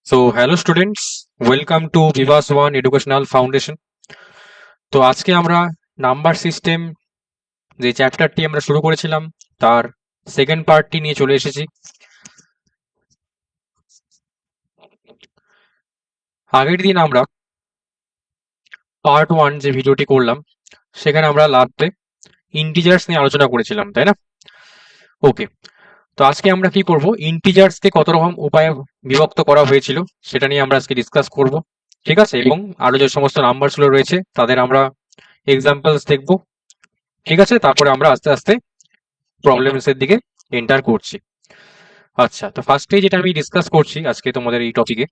So, hello students, welcome to Vivas One Educational Foundation. তো আজকে আমরা নাম্বার সিস্টেম যে চ্যাপ্টারটি আমরা শুরু করেছিলাম তার সেকেন্ড পার্টটি নিয়ে চলে এসেছি। আগের দিন আমরা পার্ট 1 যে ভিডিওটি করলাম সেখানে আমরা লাস্টে ইন্টিজার্স নিয়ে আলোচনা করেছিলাম, তাই না? ওকে, তো আজকে আমরা কি করব, ইন্টিজার্সকে কত রকম উপায়ে বিভক্ত করা হয়েছিল সেটা নিয়ে আমরা আজকে ডিসকাস করব, ঠিক আছে? এবং আরো যে সমস্ত নাম্বারসগুলো রয়েছে তাদের আমরা এক্সাম্পলস দেখব, ঠিক আছে? তারপরে আমরা আস্তে আস্তে প্রবলেমস এর দিকে এন্টার করছি। আচ্ছা, তো ফার্স্টে যেটা আমি ডিসকাস করছি আজকে তোমাদের এই টপিকে,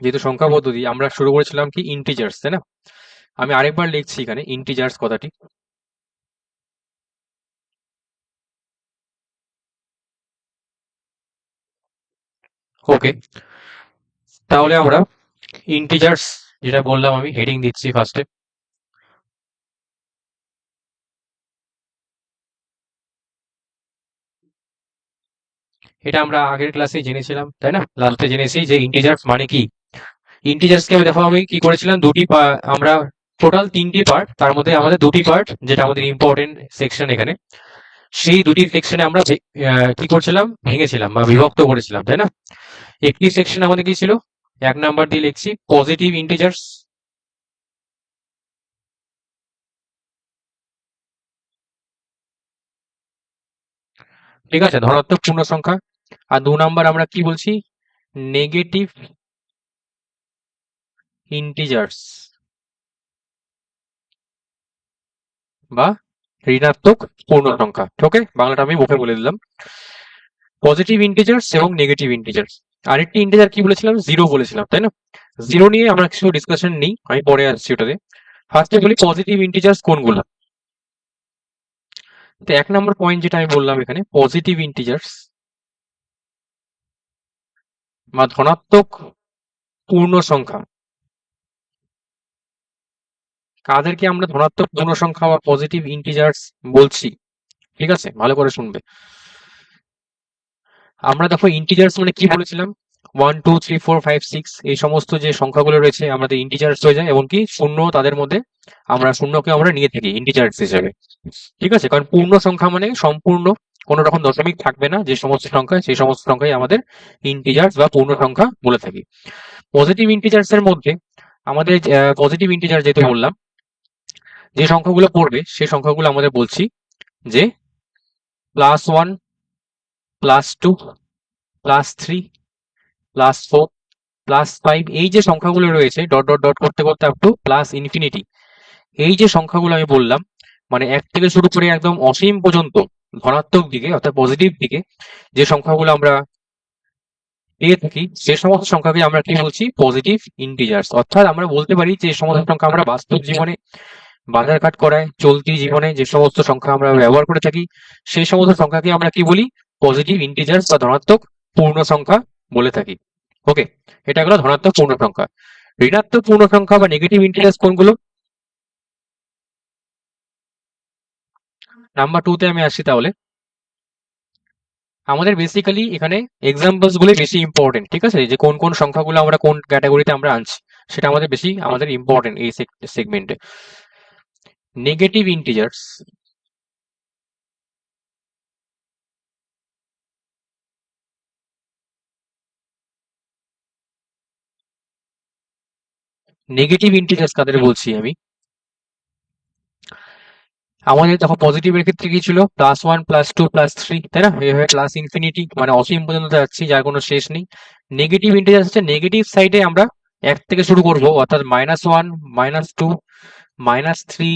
যেহেতু সংখ্যা পদ্ধতি আমরা শুরু করেছিলাম কি ইন্টিজার্স, তাই না? আমি আরেকবার লিখছি এখানে ইন্টিজার্স কথাটি। ওকে, তাহলে আমরা ইন্টিজার্স যেটা বললাম আমি হেডিং দিচ্ছি ফার্স্টে। এটা আমরা আগের ক্লাসে জেনেছিলাম, তাই না? লাস্টে জেনেছি যে ইন্টিজার্স মানে কি। ইন্টিজার্সকে আমি দেখো আমি কি করেছিলাম, আমরা টোটাল 3টি পার্ট, তার মধ্যে আমাদের 2টি পার্ট যেটা আমাদের ইম্পর্টেন্ট সেকশন এখানে, সেই দুটি সেকশনে আমরা কি করছিলাম, ভেঙেছিলাম বা বিভক্ত করেছিলাম, তাই না? একটি সেকশন আমাদের কি ছিল, 1 নাম্বার দিয়ে লিখছি পজিটিভ ইন্টিজার্স, ঠিক আছে, ধনাত্মক পূর্ণ সংখ্যা। আর 2 নাম্বার আমরা কি বলছি, নেগেটিভ ইন্টিজার্স বা ঋণাত্মক পূর্ণ সংখ্যা। ওকে, বাংলাটা আমি মুখে বলে দিলাম, পজিটিভ ইন্টিজার্স এবং নেগেটিভ ইন্টিজার্স। আরেকটি ইন্টিজার কি বলেছিলাম, জিরো বলেছিলাম, তাই না? জিরো নিয়ে আমরা কিছু ডিসকাশন নেই, আমি পরে আসছি ওটাতে। ফার্স্টে বলি পজিটিভ ইন্টিজার্স কোনগুলো। তো 1 নম্বর পয়েন্ট যেটা আমি বললাম এখানে, পজিটিভ ইন্টিজার্স বা ধনাত্মক পূর্ণ সংখ্যা, কাদেরকে আমরা ধনাত্মক পূর্ণ সংখ্যা বা পজিটিভ ইন্টিজার্স বলছি, ঠিক আছে? ভালো করে শুনবে। আমরা দেখো ইন্টিজার্স মানে কি বলেছিলাম, 1 2 3 4 5 6 এই সমস্ত যে সংখ্যাগুলো রয়েছে আমাদের ইন্টিজার্স হয়ে যায়, এমনকি শূন্য তাদের মধ্যে আমরা শূন্যকে আমরা নিয়ে থাকি ইন্টিজার্স হিসেবে, ঠিক আছে? কারণ পূর্ণ সংখ্যা মানে সম্পূর্ণ, কোনো রকম দশমিক থাকবে না যে সমস্ত সংখ্যা, সেই সমস্ত সংখ্যাই আমাদের ইন্টিজার্স বা পূর্ণ সংখ্যা বলে থাকি। পজিটিভ ইন্টিজার্স এর মধ্যে আমাদের পজিটিভ ইন্টিজার যেহেতু বললাম, যে সংখ্যাগুলো পড়বে সেই সংখ্যাগুলো আমাদের বলছি যে +1 +2 +3 +4 +5, এই যে সংখ্যাগুলো রয়েছে ডট ডট ডট করতে করতে আপ টু প্লাস ইনফিনিটি, এই যে সংখ্যাগুলো আমি বললাম, মানে 1 থেকে শুরু করে একদম অসীম পর্যন্ত ধনাত্মক দিকে অর্থাৎ পজিটিভ দিকে যে সংখ্যাগুলো আমরা পেয়ে থাকি, সে সমস্ত সংখ্যাকে আমরা কি বলছি, পজিটিভ ইন্টিজার্স। অর্থাৎ আমরা বলতে পারি যে সমস্ত সংখ্যা আমরা বাস্তব জীবনে, বাজারঘাট করায়, চলতি জীবনে যে সমস্ত সংখ্যা আমরা ব্যবহার করে থাকি, সেই সমস্ত সংখ্যাকে আমরা কি বলি, পজিটিভ ইন্টিজার্স বা ধনাত্মক পূর্ণ সংখ্যা বলে থাকি। ওকে, এটা হলো ধনাত্মক পূর্ণ সংখ্যা। ঋণাত্মক পূর্ণ সংখ্যা বা নেগেটিভ ইন্টিজার্স কোনগুলো, নাম্বার 2 তে আমি আসছি। তাহলে আমাদের বেসিক্যালি এখানে এক্সাম্পলস গুলো বেশি ইম্পর্টেন্ট, ঠিক আছে? যে কোন কোন সংখ্যাগুলো আমরা কোন ক্যাটাগরিতে আমরা আনছি সেটা আমাদের ইম্পর্টেন্ট এই সেগমেন্টে। নেগেটিভ ইন্টিজার্স, নেগেটিভ ইন্টিজার্স কাদের বলছি আমি, আমাদের দেখো পজিটিভের ক্ষেত্রে কি ছিল, +1 +2 +3, তাই না? এইভাবে প্লাস ইনফিনিটি মানে অসীম পর্যন্ত যাচ্ছি, যার কোনো শেষ নেই। নেগেটিভ ইন্টিজার হচ্ছে নেগেটিভ সাইডে আমরা 1 থেকে শুরু করব, অর্থাৎ -1 -2 -3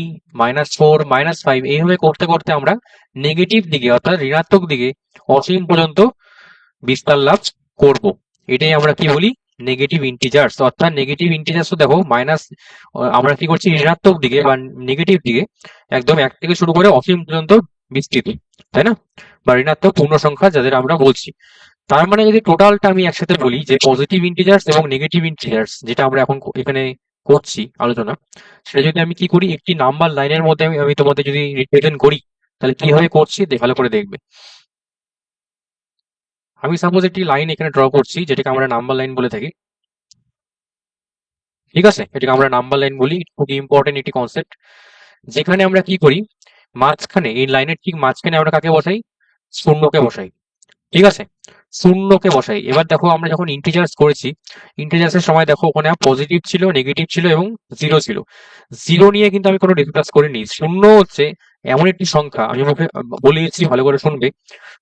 -4 -5 এইভাবে করতে করতে আমরা নেগেটিভ দিকে অর্থাৎ ঋণাত্মক দিকে অসীম পর্যন্ত বিস্তার লাভ করব। এটাই আমরা কি বলি, নেগেটিভ ইন্টিজার্স। অর্থাৎ নেগেটিভ ইন্টিজার্স দেখো মাইনাস, আমরা কি করছি, ঋণাত্মক দিকে বা নেগেটিভ দিকে একদম 1 থেকে শুরু করে অসীম পর্যন্ত বিস্তৃত, তাই না? বা ঋণাত্মক পূর্ণ সংখ্যা যাদের আমরা বলছি। তার মানে যদি টোটালটা আমি একসাথে বলি যে পজিটিভ ইন্টিজার্স এবং নেগেটিভ ইন্টিজার্স যেটা আমরা এখন এখানে করছি আলোচনা, সেটা যদি আমি কি করি, একটি নাম্বার লাইনের মধ্যে আমি তোমাদের যদি রিপ্রেজেন্ট করি, তাহলে কিভাবে করছি ভালো করে দেখবে। আমি সাপোজ একটি লাইন এখানে ড্র করছি, যেটাকে আমরা নাম্বার লাইন বলে থাকি। ঠিক আছে, এটাকে আমরা নাম্বার লাইন বলি। খুবই ইম্পর্টেন্ট একটি কনসেপ্ট, যেখানে আমরা কি করি, মাঝখানে, এই লাইনের ঠিক মাঝখানে আমরা কাকে বসাই? শূন্যকে বসাই। ঠিক আছে, শূন্যকে বসাই। এবার দেখো, আমরা যখন ইন্টিজার্স করেছি, ইন্টিজার্সের সময় দেখো ওখানে পজিটিভ ছিল, নেগেটিভ ছিল এবং জিরো ছিল। জিরো নিয়ে কিন্তু আমি কোনো ডিসকাস করিনি। শূন্য হচ্ছে এমন একটি সংখ্যা, আমি মুখে বলে দিচ্ছি, ভালো করে শুনবে।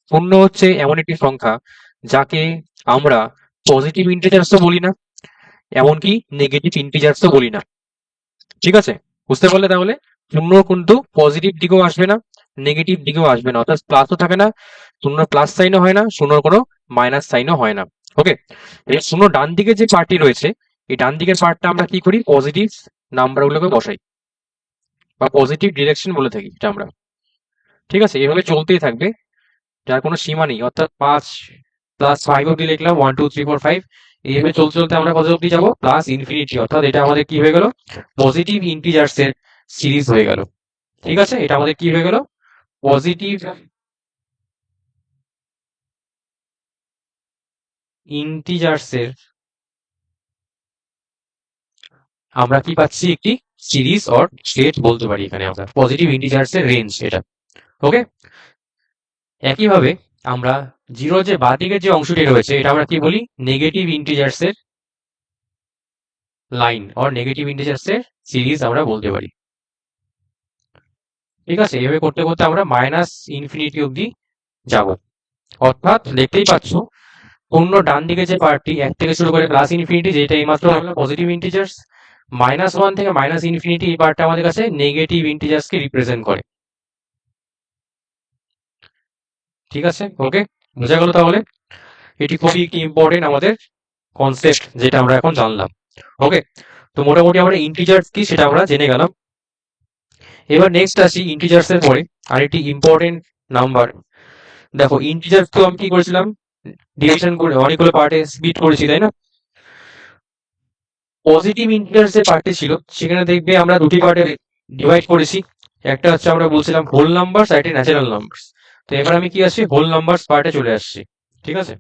শূন্য হচ্ছে এমন একটি সংখ্যা যাকে আমরা পজিটিভ ইন্টিজার্সও বলি না, এমনকি নেগেটিভ ইন্টিজার্সও বলি না। ঠিক আছে, বুঝতে পারলে? তাহলে শূন্য কিন্তু পজিটিভ দিকেও আসবে না, নেগেটিভ দিকেও আসবে না, অর্থাৎ প্লাসও থাকে না, শূন্য প্লাস সাইনও হয় না, শূন্যর কোনো মাইনাস সাইনও হয় না। ওকে, এই শূন্য ডান দিকে যে পার্টটি রয়েছে, এই ডান দিকের পার্টটা আমরা কি করি? পজিটিভ নাম্বারগুলোকে বসাই, বা পজিটিভ ডিরেকশন বলে থাকি এটা আমরা। ঠিক আছে, এভাবে চলতেই থাকবে, যার কোনো সীমা নেই। অর্থাৎ 5 + 5 অব্দি লিখলাম, 1 2 3 4 5। এইভাবে চলতে চলতে আমরা কত অব্দি যাবো? Plus infinity. অর্থাৎ এটা আমাদের কি হয়ে গেল? পজিটিভ ইন্টিজার্স এর সিরিজ হয়ে গেল। ঠিক আছে, এটা আমাদের কি হয়ে গেল? পজিটিভ ইন্টিজার্স এর আমরা কি পাচ্ছি? একটি সিরিজ অর সেট বলতে পারি এখানে আমরা। পজিটিভ ইন্টিজার্স এর রেঞ্জ এটা। ওকে, একইভাবে আমরা জিরো যে বাঁদিকের যে অংশটি রয়েছে, এটা আমরা কি বলি? নেগেটিভ ইন্টিজার্স এর লাইন অর নেগেটিভ ইন্টিজার্স এর সিরিজ আমরা বলতে পারি। ঠিক আছে, এভাবে করতে করতে আমরা মাইনাস ইনফিনিটি অব্দি যাব। অর্থাৎ দেখতেই পাচ্ছ, পূর্ণ ডান দিকে যে পার্টটি 1 থেকে শুরু করে প্লাস ইনফিনিটি, যেটা এইমাত্র হলো পজিটিভ ইন্টিজার্স, -1 থেকে মাইনাস ইনফিনিটি, এই পার্টটা আমাদের কাছে নেগেটিভ ইন্টিজার্সকে রিপ্রেজেন্ট করে। ঠিক আছে, ওকে, বোঝা গেল তাহলে? এটি খুবই একটি ইম্পর্টেন্ট আমাদের কনসেপ্ট, যেটা আমরা এখন জানলাম। ওকে, তো মোটামুটি আমরা ইন্টিজার্স কি সেটা আমরা জেনে গেলাম। এবার নেক্সট আসি ইন্টিজার্স এর পরে আরেকটি ইম্পর্টেন্ট নাম্বার। দেখো, ইন্টিজার্স তো আমি কি করেছিলাম? ডিভিশন করে অনেকগুলো পার্টে স্প্লিট করেছি, তাই না? পজিটিভ ইন্টিজার্স যে পার্টটি ছিল, সেখানে দেখবে আমরা দুটি পার্টে ডিভাইড করেছি। একটা হচ্ছে আমরা বলছিলাম হোল নাম্বারস, আর একটি ন্যাচারাল নাম্বারস। তো এবার আমি কি আসছি? হোল নাম্বারস পার্টে চলে আসছি। ঠিক আছে,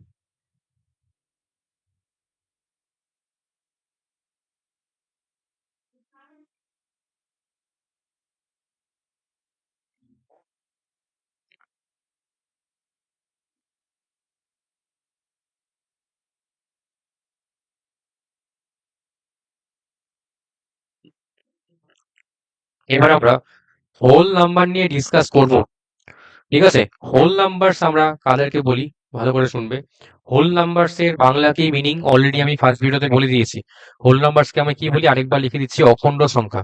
এবার আমরা হোল নাম্বার নিয়ে ডিসকাস করব। ঠিক আছে, হোল নাম্বারস আমরা কাদেরকে বলি? ভালো করে শুনবে। হোল নাম্বারস এর বাংলা কি মিনিং অলরেডি আমি ফার্স্ট ভিডিওতে বলে দিয়েছি। হোল নাম্বারসকে আমি কি বলি? আরেকবার লিখে দিচ্ছি, অখণ্ড সংখ্যা।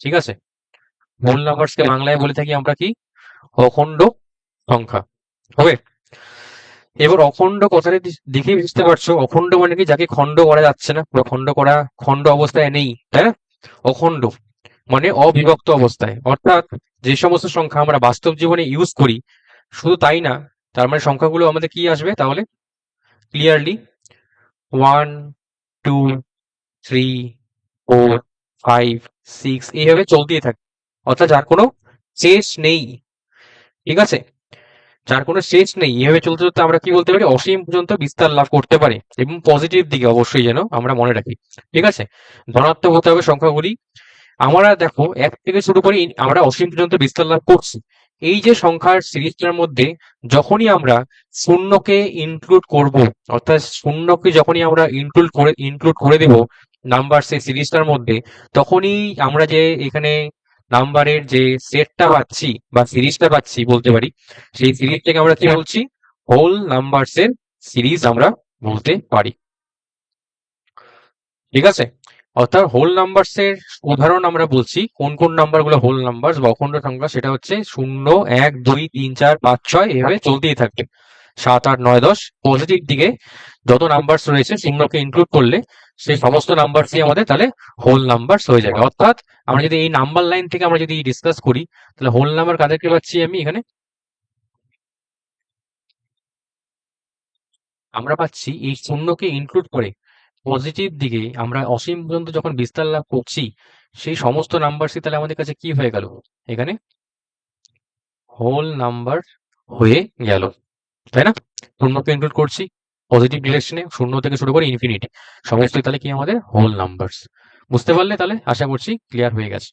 ঠিক আছে, হোল নাম্বারসকে বাংলায় বলে থাকি আমরা কি? অখণ্ড সংখ্যা। হবে। এবার অখণ্ড কথাটা দেখেই বুঝতে পারছো, অখণ্ড মানে কি? যাকে খণ্ড করা যাচ্ছে না, বা খণ্ড অবস্থায় নেই, তাই না? অখণ্ড মানে অবিভক্ত অবস্থায়। অর্থাৎ যে সমস্ত সংখ্যা আমরা বাস্তব জীবনে ইউজ করি, শুধু তাই না, তার মানে সংখ্যাগুলো আমাদের কি আসবে তাহলে? ক্লিয়ারলি 1 2 3 4 5 6 এইভাবে চলতেই থাকে। অর্থাৎ যার কোনো শেষ নেই। ঠিক আছে, যার কোনো শেষ নেই। এভাবে চলতে চলতে আমরা কি বলতে পারি? অসীম পর্যন্ত বিস্তার লাভ করতে পারে, এবং পজিটিভ দিকে অবশ্যই যেন আমরা মনে রাখি। ঠিক আছে, ধনাত্মক হতে হবে সংখ্যাগুলি। আমরা দেখো 1 থেকে শুরু করে আমরা অসীম পর্যন্ত বিস্তার লাভ করছি। এই যে সংখ্যার সিরিজটার মধ্যে যখনই আমরা শূন্যকে ইনক্লুড করব, অর্থাৎ শূন্যকে যখনই আমরা ইনক্লুড করে দেব নাম্বার সেই সিরিজটার মধ্যে, তখনই আমরা যে এখানে নাম্বারের যে সেটটা পাচ্ছি বা সিরিজটা পাচ্ছি বলতে পারি, সেই সিরিজটাকে আমরা কি বলছি? হোল নাম্বারস এর সিরিজ আমরা বলতে পারি। ঠিক আছে, অর্থাৎ হোল নাম্বারস এর উদাহরণ আমরা বলছি। কোন কোন নাম্বার গুলো হোল নাম্বারস বা অখণ্ড সংখ্যা? সেটা হচ্ছে 0 1 2 3 4 5 6, এভাবে চলতেই থাকবে। 7 8 9 10 পজিটিভ দিকে যত নাম্বারস রয়েছে শূন্যকে ইনক্লুড করলে সেই সমস্ত নাম্বারসই আমাদের তাহলে হোল নাম্বারস হয়ে যাবে। অর্থাৎ আমরা যদি এই নাম্বার লাইন থেকে আমরা যদি ডিসকাস করি, তাহলে হোল নাম্বার কাদেরকে পাচ্ছি? আমি এখানে আমরা পাচ্ছি এই শূন্যকে ইনক্লুড করে পজিটিভ দিকে আমরা অসীম পর্যন্ত যখন বিস্তার লাভ করছি, সেই সমস্ত নাম্বারসই তাহলে আমাদের কাছে কি হয়ে গেল? এখানে হোল নাম্বার হয়ে গেল। তাই না? শূন্যকে ইনক্লুড করছি পজিটিভ ডিরেকশনে, শূন্য থেকে শুরু করে ইনফিনিটি সমস্তই তাহলে কি আমাদের হোল নাম্বারস। বুঝতে পারলে? তাহলে আশা করছি ক্লিয়ার হয়ে গেছে।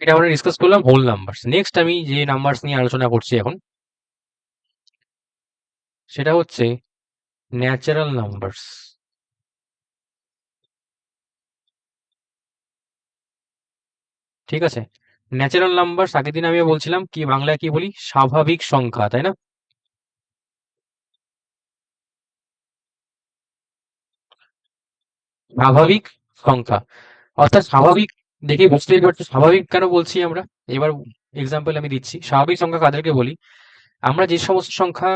এটা আমরা ডিসকাস করলাম হোল নাম্বারস। নেক্সট আমি যে নাম্বারস নিয়ে আলোচনা করছি এখন, সেটা হচ্ছে ন্যাচারাল নাম্বারস। ঠিক আছে, ন্যাচারাল নাম্বারস আগের দিন আমি বলছিলাম কি বাংলায় কি বলি, স্বাভাবিক সংখ্যা, তাই না? স্বাভাবিক সংখ্যা, অর্থাৎ স্বাভাবিক দেখে বুঝতেই পারছো স্বাভাবিক কেন বলছি আমরা। এবার এক্সাম্পল আমি দিচ্ছি, স্বাভাবিক সংখ্যা কাদেরকে বলি, আমরা যে সমস্ত সংখ্যা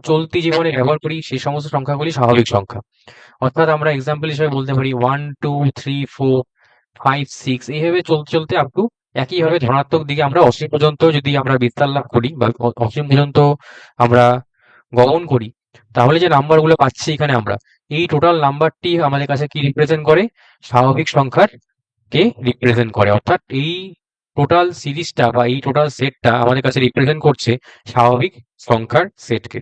চলতি জীবনে ব্যবহার করি সেই সমস্ত সংখ্যাগুলি স্বাভাবিক সংখ্যা। অর্থাৎ আমরা এক্সাম্পল হিসেবে বলতে পারি 1 2 3 4 5 6, এইভাবে চলতে চলতে আপ টু একইভাবে ধনাত্মক দিকে আমরা অসীম পর্যন্ত যদি আমরা বিস্তার লাভ করি বা অসীম পর্যন্ত আমরা গমন করি, তাহলে যে নাম্বারগুলো পাচ্ছি এখানে আমরা, এই টোটাল নাম্বারটি আমাদের কাছে কি রিপ্রেজেন্ট করে, স্বাভাবিক সংখ্যার কে রিপ্রেজেন্ট করে। অর্থাৎ এই টোটাল সিরিজটা বা এই টোটাল সেটটা আমাদের কাছে রিপ্রেজেন্ট করছে স্বাভাবিক সংখ্যার সেটকে।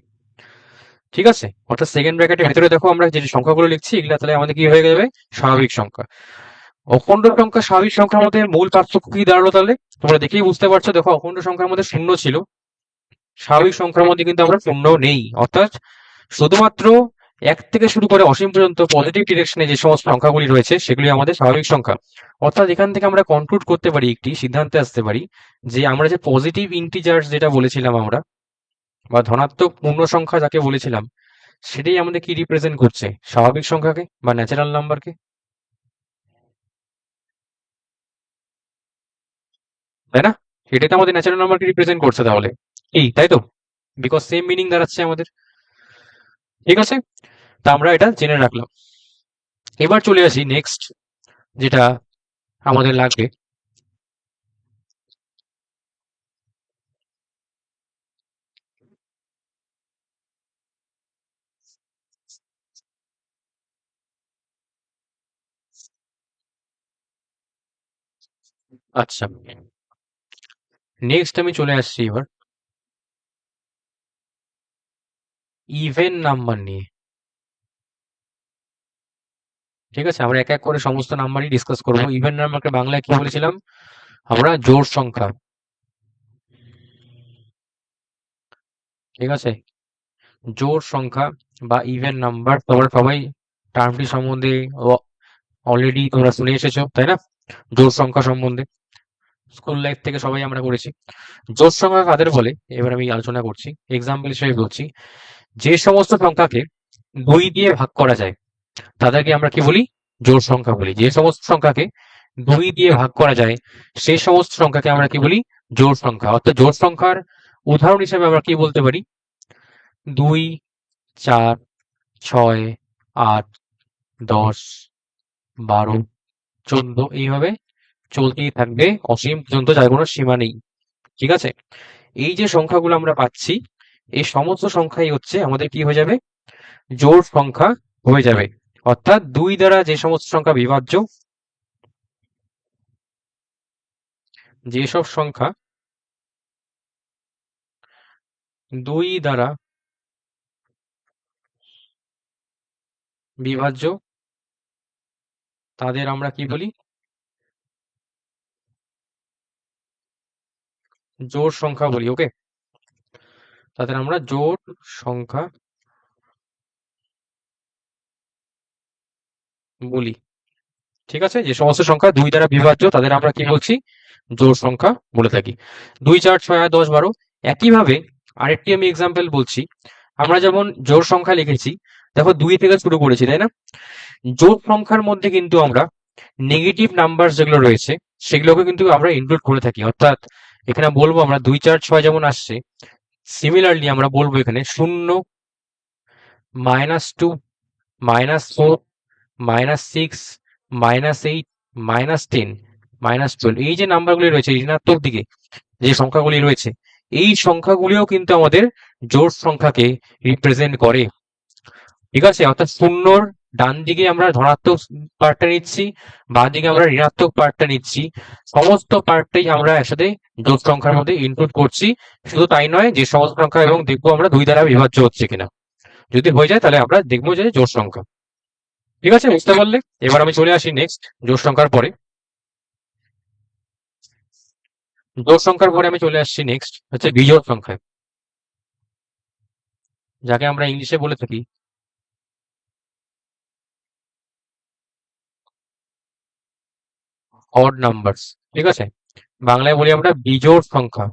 ঠিক আছে, অর্থাৎ সেকেন্ড ব্র্যাকেটের ভেতরে দেখো আমরা যে সংখ্যাগুলো লিখছি এগুলা তাহলে আমাদের কি হয়ে যাবে, স্বাভাবিক সংখ্যা। অখণ্ড সংখ্যা স্বাভাবিক সংখ্যার মধ্যে মূল পার্থক্য কি দাঁড়ালো তাহলে, তোমরা দেখেই বুঝতে পারছো। দেখো অখণ্ড সংখ্যার মধ্যে শূন্য ছিল, স্বাভাবিক সংখ্যার মধ্যে কিন্তু আমরা শূন্য নেই। অর্থাৎ শুধুমাত্র এক থেকে শুরু করে অসীম পর্যন্ত পজিটিভ ডিরেকশনে যে সমস্ত সংখ্যাগুলি রয়েছে সেগুলি আমাদের স্বাভাবিক সংখ্যা। অর্থাৎ এখান থেকে আমরা কনক্লুড করতে পারি, একটি সিদ্ধান্তে আসতে পারি যে আমরা যে পজিটিভ ইন্টিজার্স যেটা বলেছিলাম আমরা, বা ধনাত্মক পূর্ণ সংখ্যা যাকে বলেছিলাম, সেটাই আমাদের কি রিপ্রেজেন্ট করছে, স্বাভাবিক সংখ্যাকে বা ন্যাচারাল নাম্বারকে। তাই না? এটাই তো আমাদের ন্যাচারাল নাম্বারকে রিপ্রেজেন্ট করছে তাহলে, এই তাই তো, বিকজ সেম মিনিং দাঁড়াচ্ছে আমাদের। ঠিক আছে, তা আমরা এটা জেনে রাখলাম। এবার চলে আসি নেক্সট যেটা আমাদের লাগবে। আচ্ছা, নেক্সট আমি চলে আসছি এবার ইভেন নাম্বার নিয়ে। ঠিক আছে, আমরা এক এক করে সমস্ত নাম্বারই ডিসকাস করবো। ইভেন নাম্বারকে বাংলায় কি বলেছিলাম আমরা, জোড় সংখ্যা। ঠিক আছে, জোড় সংখ্যা বা ইভেন নাম্বার, তোমরা সবাই টার্মটি সম্বন্ধে অলরেডি তোমরা শুনে এসেছো, তাই না? জোড় সংখ্যা সম্বন্ধে স্কুল লাইফ থেকে সবাই আমরা করেছি। জোড় সংখ্যা কাদের বলে এবার আমি আলোচনা করছি, এক্সাম্পল হিসেবে বলছি, যে সমস্ত সংখ্যাকে 2 দিয়ে ভাগ করা যায় তাদেরকে আমরা কি বলি, জোড় সংখ্যা বলি। যে সমস্ত সংখ্যাকে 2 দিয়ে ভাগ করা যায় সেই সমস্ত সংখ্যাকে আমরা কি বলি, জোড় সংখ্যা। অর্থাৎ জোড় সংখ্যার উদাহরণ হিসেবে আমরা কি বলতে পারি, 2 4 6 8 10 12 14, এইভাবে চলতেই থাকবে অসীম পর্যন্ত, যার কোনো সীমা নেই। ঠিক আছে, এই যে সংখ্যাগুলো আমরা পাচ্ছি এই সমস্ত সংখ্যাই হচ্ছে আমাদের কি হয়ে যাবে, জোড় সংখ্যা হয়ে যাবে। অর্থাৎ 2 দ্বারা যে সমস্ত সংখ্যা বিভাজ্য, যেসব সংখ্যা 2 দ্বারা বিভাজ্য তাদের আমরা কি বলি, জোড় সংখ্যা বলি। ওকে, তাদের আমরা জোড় সংখ্যা বলি। ঠিক আছে, যে সমস্ত সংখ্যা 2 দ্বারা বিভাজ্য তাদের আমরা কি বলছি, জোড় সংখ্যা বলে থাকি। 2 4 6 8 10 12। একইভাবে আরেকটি আমি এক্সাম্পল বলছি, আমরা যেমন জোড় সংখ্যা লিখেছি, দেখো 2 থেকে শুরু করেছি, তাই না? জোড় সংখ্যার মধ্যে কিন্তু আমরা নেগেটিভ নাম্বার যেগুলো রয়েছে সেগুলোকে কিন্তু আমরা ইনক্লুড করে থাকি। অর্থাৎ এখানে বলবো আমরা 2 4 6 যেমন আসছে, সিমিলারলি আমরা বলবো এখানে 0 -2 -4 -6 -8 -10 -12, এই যে নাম্বারগুলি রয়েছে ঋণাত্মক দিকে যে সংখ্যাগুলি রয়েছে, এই সংখ্যাগুলিও কিন্তু আমাদের জোড় সংখ্যাকে রিপ্রেজেন্ট করে। ঠিক আছে, অর্থাৎ শূন্যর ডান দিকে আমরা ধনাত্মক পার্টটা নিচ্ছি, বাঁ দিকে আমরা ঋণাত্মক পার্টটা নিচ্ছি, সমস্ত পার্টটাই আমরা একসাথে জোড় সংখ্যার মধ্যে ইনক্লুড করছি। শুধু তাই নয়, যে সমস্ত সংখ্যা এবং দেখবো আমরা 2 দ্বারা বিভাজ্য হচ্ছে কিনা। যদি হয়ে যায় তাহলে আমরা দেখবো যে জোড় সংখ্যা। ঠিক আছে, বুঝতে পারলে? এবার আমি চলে আসি নেক্সট জোড় সংখ্যার পরে। জোড় সংখ্যার পরে আমি চলে আসছি নেক্সট হচ্ছে বিজোড় সংখ্যায়, যাকে আমরা ইংলিশে বলে থাকি অড নাম্বারস। ঠিক আছে, বাংলায় বলি আমরা বিজোড় সংখ্যা।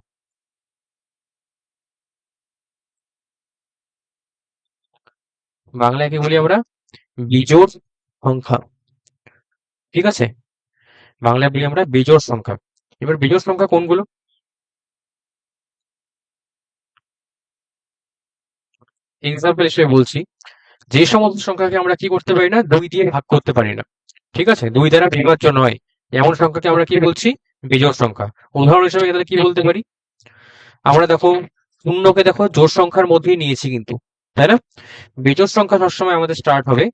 বাংলায় কি বলি আমরা? বিজোড় সংখ্যা। ঠিক আছে, বাংলায় বলি আমরা বিজোড় সংখ্যা। এবার বিজোড় সংখ্যা কোনগুলো? এক্সাম্পল হিসেবে বলছি, যে সমস্ত সংখ্যাকে আমরা কি করতে পারি না, 2 দিয়ে ভাগ করতে পারি না। ঠিক আছে, 2 দ্বারা বিভাজ্য নয় এমন সংখ্যাকে আমরা কি বলছি? বিজোড় সংখ্যা। উদাহরণ হিসেবে তাহলে কি বলতে পারি? আমরা দেখো শূন্যকে দেখো জোড় সংখ্যার মধ্যেই নিয়েছি কিন্তু, তাই না? বিজোড় সংখ্যা সবসময় আমাদের স্টার্ট হবে,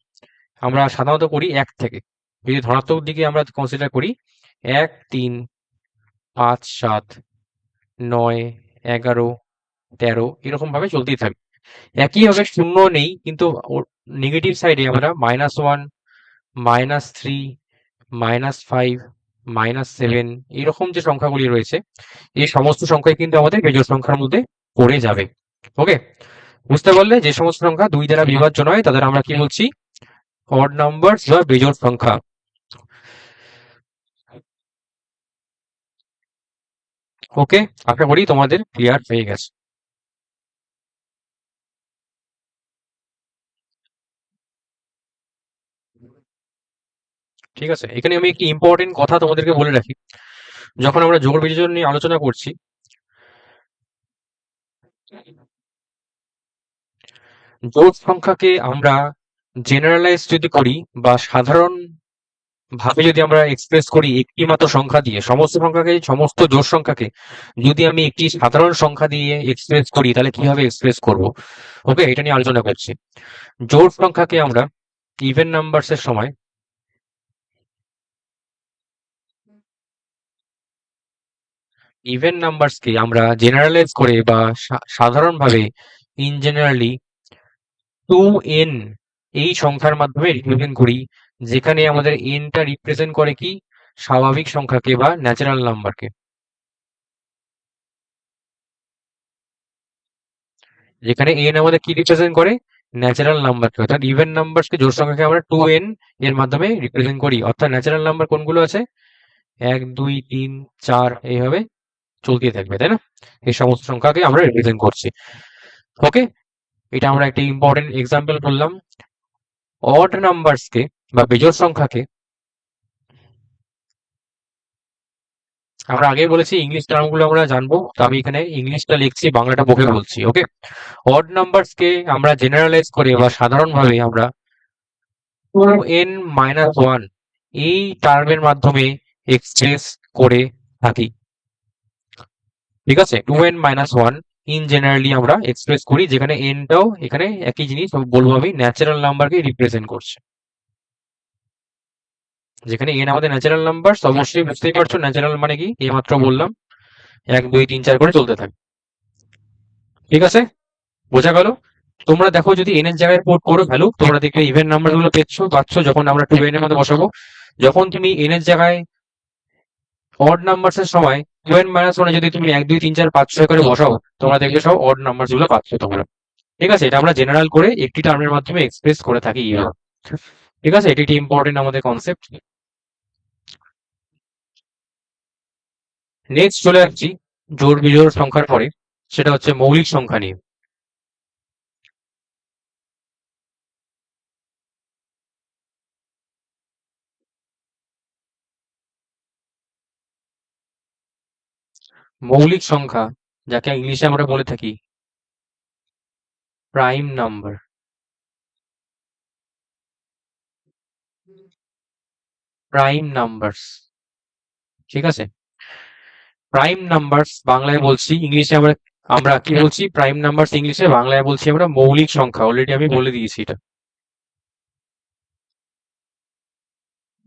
আমরা সাধারণত করি 1 থেকে। যদি ধনাত্মক দিকে আমরা কনসিডার করি, 1, 3, 5, 7, 9, 11, 13 এরকম ভাবে চলতেই থাকবে। একইভাবে শূন্য নেই কিন্তু নেগেটিভ সাইডে আমরা -1, -3, -5, -7 এরকম যে সংখ্যাগুলি রয়েছে, এই সমস্ত সংখ্যাই কিন্তু আমাদের বিজোড় সংখ্যার মধ্যে পড়ে যাবে। ওকে, বুঝতে পারলে? যে সমস্ত সংখ্যা 2 দ্বারা বিভাজ্য নয় তাদের আমরা কি বলছি? অড নাম্বারস বা বিজোড় সংখ্যা। ওকে, আশা করি তোমাদের ক্লিয়ার হয়ে গেছে। ঠিক আছে, এখানে আমি একটি ইম্পর্টেন্ট কথা তোমাদেরকে বলে রাখি। যখন আমরা জোড় বিজোড় নিয়ে আলোচনা করছি, জোড় সংখ্যাকে আমরা জেনারেলাইজ যদি করি বা সাধারণ ভাবে যদি আমরা এক্সপ্রেস করি একটি মাত্র সংখ্যা দিয়ে, সমস্ত সংখ্যাকে, সমস্ত জোড় সংখ্যাকে যদি আমি একটি সাধারণ সংখ্যা দিয়ে এক্সপ্রেস করি তাহলে কিভাবে এক্সপ্রেস করব? ওকে, এটা নিয়ে আলোচনা করছি। জোড় সংখ্যাকে আমরা ইভেন নাম্বারস এর সময় ইভেন নাম্বারসকে আমরা জেনারেলাইজ করে বা সাধারণভাবে ইন জেনারেলি 2n এই সংখ্যার মাধ্যমে রিপ্রেজেন্ট করি, যেখানে আমাদের এনটা রিপ্রেজেন্ট করে কি? স্বাভাবিক সংখ্যাকে বা ন্যাচারাল নাম্বারকে। যেখানে এন আমাদের কি রিপ্রেজেন্ট করে? ন্যাচারাল নাম্বারকে। অর্থাৎ ইভেন নাম্বারকে, জোড় সংখ্যাকে আমরা 2n এর মাধ্যমে রিপ্রেজেন্ট করি। অর্থাৎ ন্যাচারাল নাম্বার কোনগুলো আছে? 1, 2, 3, 4 এইভাবে চলতেই থাকবে, তাই না? এই সমস্ত সংখ্যাকে আমরা রিপ্রেজেন্ট করছি। ওকে, এটা আমরা একটা ইম্পর্টেন্ট এক্সাম্পল বললাম। অড নাম্বারসকে বা বিজোড় সংখ্যাকে আমরা আগেই বলেছি ইংলিশ টার্মগুলো আমরা জানবো, তো আমি এখানে ইংলিশটা লিখছি, বাংলাটা বকে বলছি। ওকে, অড নাম্বারসকে আমরা জেনারেলাইজ করে বা সাধারণভাবে আমরা 2n-1 এই টার্মের মাধ্যমে এক্সপ্রেস করে থাকি। ঠিক আছে, 2n-1 ইন জেনারেলি আমরা এক্সপ্রেস করি, যেখানে এনটাও এখানে একই জিনিস বলবো আমি, ন্যাচারাল নাম্বারকে রিপ্রেজেন্ট করছে। যেখানে এন আমাদের ন্যাচারাল নাম্বার, অবশ্যই বুঝতেই পারছো ন্যাচারাল মানে কি, এই মাত্র বললাম 1, 2, 3, 4 করে চলতে থাকে। ঠিক আছে, বোঝা গেল? তোমরা দেখো যদি এন এর জায়গায় পুট করো ভ্যালু, তোমরা দেখবে ইভেন নাম্বার গুলো পাচ্ছ যখন আমরা 2n এর মধ্যে বসাবো। যখন তুমি এন এর জায়গায় অড নাম্বারস এর সময় 2n-1 যদি তুমি 1, 2, 3, 4, 5, 6 করে বসাও, তোমরা দেখবে সব অড নাম্বার গুলো পাচ্ছ তোমরা। ঠিক আছে, এটা আমরা জেনারেল করে একটি টার্মের মাধ্যমে এক্সপ্রেস করে থাকি। ঠিক আছে, এটি একটি ইম্পর্টেন্ট আমাদের কনসেপ্ট। নেক্সট চলে আসছি জোড় বিজোড় সংখ্যার পরে, সেটা হচ্ছে মৌলিক সংখ্যা নিয়ে। মৌলিক সংখ্যা, যাকে ইংলিশে আমরা বলে থাকি প্রাইম নাম্বার। Prime numbers. ঠিক আছে, প্রাইম নাম্বারস বাংলায় বলছি, ইংলিশে আমরা আমরা কি বলছি? প্রাইম নাম্বারস ইংলিশে, বাংলায় বলছি আমরা মৌলিক সংখ্যা। অলরেডি আমি বলে দিয়েছি এটা।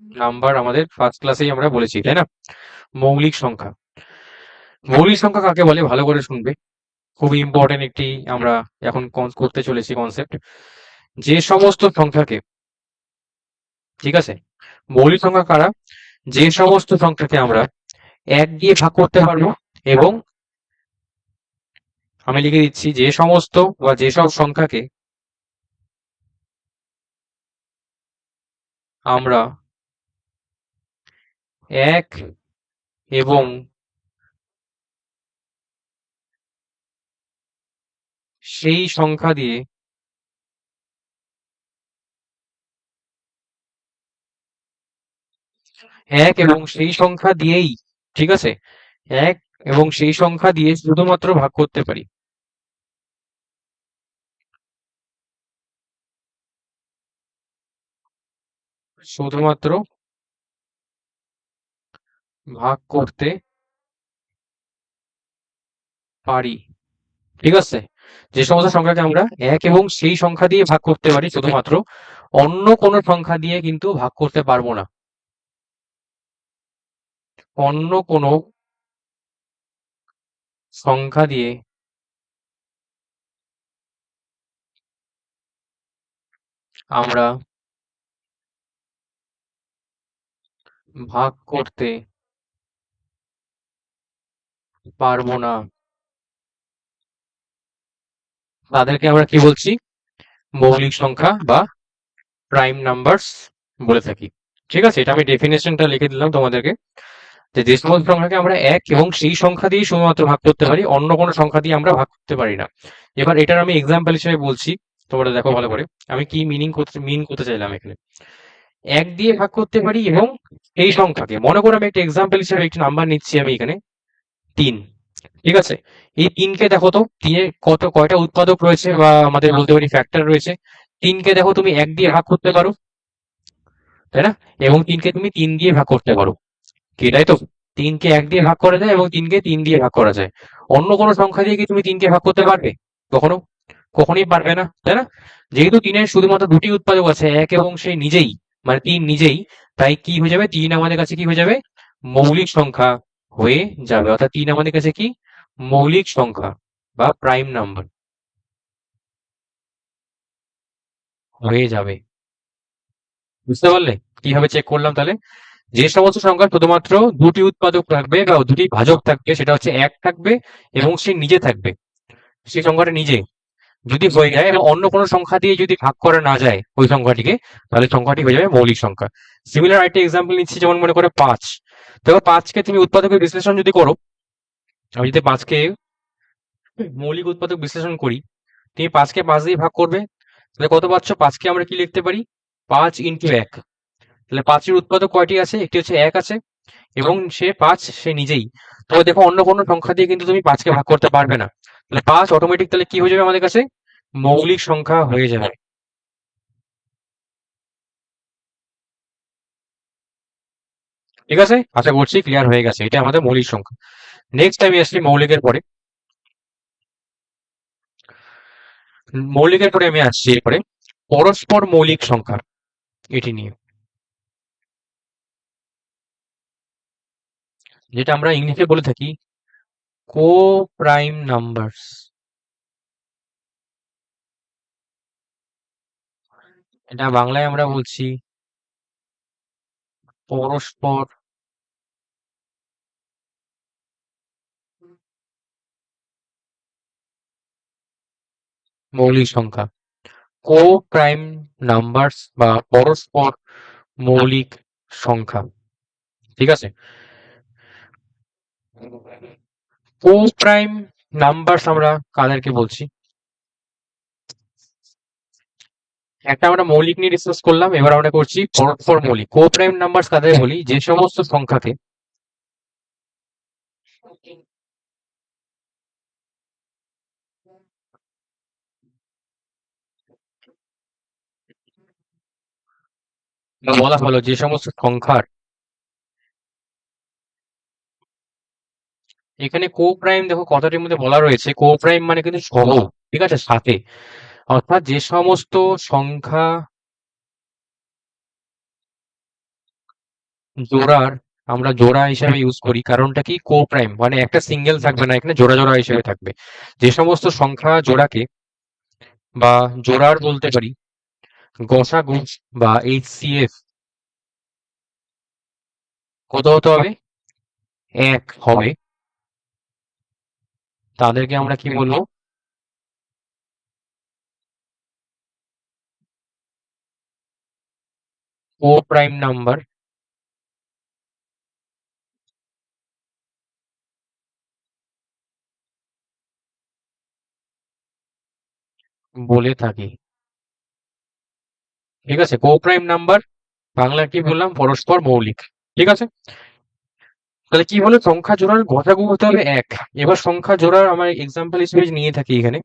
নাম্বার আমাদের ফার্স্ট ক্লাসেই আমরা বলেছি, তাই না? মৌলিক সংখ্যা। মৌলিক সংখ্যা কাকে বলে ভালো করে শুনবে, খুবই ইম্পর্টেন্ট একটি আমরা এখন করতে চলেছি কনসেপ্ট। যে সমস্ত সংখ্যাকে, ঠিক আছে, মৌলিক সংখ্যা কারা, যে সমস্ত সংখ্যাকে আমরা এক দিয়ে ভাগ করতে পারবো, এবং আমি লিখে দিচ্ছি, যে সমস্ত বা যেসব সংখ্যাকে আমরা এক এবং সেই সংখ্যা দিয়ে এক এবং সেই সংখ্যা দিয়েই, ঠিক আছে, এক এবং সেই সংখ্যা দিয়ে শুধুমাত্র ভাগ করতে পারি, শুধুমাত্র ভাগ করতে পারি, ঠিক আছে, যে সমস্ত সংখ্যাকে আমরা এক এবং সেই সংখ্যা দিয়ে ভাগ করতে পারি শুধুমাত্র, অন্য কোনো সংখ্যা দিয়ে কিন্তু ভাগ করতে পারবো না, অন্য কোনো সংখ্যা দিয়ে আমরা ভাগ করতে পারবো না, তাদেরকে আমরা কি বলছি, মৌলিক সংখ্যা বা প্রাইম নাম্বারস বলে থাকি। ঠিক আছে, এটা আমি ডেফিনেশনটা লিখে দিলাম তোমাদেরকে, যে যে সমস্ত সংখ্যাকে আমরা এক এবং সেই সংখ্যা দিয়ে শুধুমাত্র ভাগ করতে পারি, অন্য কোনো সংখ্যা দিয়ে আমরা ভাগ করতে পারি না। এবার এটার আমি এক্সাম্পল হিসেবে বলছি, তোমরা দেখো ভালো করে আমি কি মিন করতে চাইলাম এখানে। এক দিয়ে ভাগ করতে পারি এবং এই সংখ্যাকে, মনে করো আমি একটা এক্সাম্পল হিসেবে একটি নাম্বার নিচ্ছি আমি এখানে, 3, ঠিক আছে। এই 3কে দেখো তো, 3-এর কয়টা উৎপাদক রয়েছে, বা আমাদের বলতে পারি ফ্যাক্টর রয়েছে। 3কে দেখো তুমি এক দিয়ে ভাগ করতে পারো, তাই না? এবং 3কে তুমি 3 দিয়ে ভাগ করতে পারো, কি তাই তো? 3কে এক দিয়ে ভাগ করা যায় এবং 3কে 3 দিয়ে ভাগ করা যায়। অন্য কোনো সংখ্যা দিয়ে কি তুমি 3কে ভাগ করতে পারবে কখনো? কখনোই পারবে না, তাই না? যেহেতু 3-এর শুধুমাত্র দুটি উৎপাদক আছে, এক এবং সেই নিজেই, মানে 3 নিজেই, তাই কি হয়ে যাবে, 3 আমাদের কাছে কি হয়ে যাবে, মৌলিক সংখ্যা হয়ে যাবে। অর্থাৎ 3 আমাদের কাছে কি, মৌলিক সংখ্যা বা প্রাইম নাম্বার হয়ে যাবে। বুঝতে পারলে কিভাবে চেক করলাম তাহলে? যে সমস্ত সংখ্যার শুধুমাত্র দুটি উৎপাদক থাকবে বা দুটি ভাজক থাকবে, সেটা হচ্ছে এক থাকবে এবং সে নিজে থাকবে, সেই সংখ্যাটা নিজে যদি হয়ে যায়, এবং অন্য কোনো সংখ্যা দিয়ে যদি ভাগ করা না যায় ওই সংখ্যাটিকে, তাহলে সংখ্যাটি হয়ে যাবে মৌলিক সংখ্যা। সিমিলার আরেকটা এক্সাম্পল নিচ্ছি, যেমন মনে করে 5। দেখো 5কে তুমি উৎপাদকের বিশ্লেষণ যদি করো, আমি যদি 5কে মৌলিক উৎপাদক বিশ্লেষণ করি, তুমি 5কে 5 দিয়ে ভাগ করবে, তাহলে কত পাচ্ছ, 5কে আমরা কি লিখতে পারি, 5 ইন্টু 1। তাহলে 5-এর উৎপাদক কয়টি আছে, একটি হচ্ছে 1 আছে, এবং সে 5 সে নিজেই। তবে দেখো অন্য কোনো সংখ্যা দিয়ে কিন্তু তুমি 5কে ভাগ করতে পারবে না, তাহলে 5 অটোমেটিক তাহলে কি হয়ে যাবে আমাদের কাছে, মৌলিক সংখ্যা হয়ে যাবে। ঠিক আছে, আশা করছি ক্লিয়ার হয়ে গেছে, এটা আমাদের মৌলিক সংখ্যা। নেক্সট আমি আসছি মৌলিকের পরে। মৌলিকের পরে আমি আসছি এরপরে পরস্পর মৌলিক সংখ্যা, এটি নিয়ে, যেটা আমরা ইংলিশে বলে থাকি কো প্রাইম নাম্বারস। এটা বাংলায় আমরা বলছি পরস্পর মৌলিক সংখ্যা, কো প্রাইম নাম্বারস বা পরস্পর মৌলিক সংখ্যা, ঠিক আছে। কো প্রাইম নাম্বারস আমরা কাদেরকে বলছি, একটা আমরা মৌলিক নিয়ে ডিসকাস করলাম, এবার আমরা করছি পরস্পর মৌলিক। কো প্রাইম নাম্বারস কাদের বলি, যে সমস্ত সংখ্যাকে বলা হলো, যে সমস্ত সংখ্যার, এখানে কো প্রাইম দেখো কথাটির মধ্যে বলা রয়েছে, কো প্রাইম মানে কিন্তু সহ, ঠিক আছে, সাথে। অর্থাৎ যে সমস্ত সংখ্যা জোড়ার আমরা জোড়া হিসাবে ইউজ করি, কারণটা কি, কো প্রাইম মানে একটা সিঙ্গেল থাকবে না, এখানে জোড়া জোড়া হিসেবে থাকবে। যে সমস্ত সংখ্যা জোড়াকে বা জোড়ার বলতে পারি গসাগু বা এইচসিএফ কত হতে হবে, এক হবে, তাদেরকে আমরা কি বলবো, কো প্রাইম নাম্বার বলে থাকি। ঠিক আছে, কো প্রাইম নাম্বার বাংলা কি বললাম, পরস্পর মৌলিক। ঠিক আছে, তাহলে কি হলো, সংখ্যা জোড়ার গসাগু হতে হবে এক। এবার সংখ্যা জোড়ার আমার এক্সাম্পল হিসেবে নিয়ে থাকি এখানে,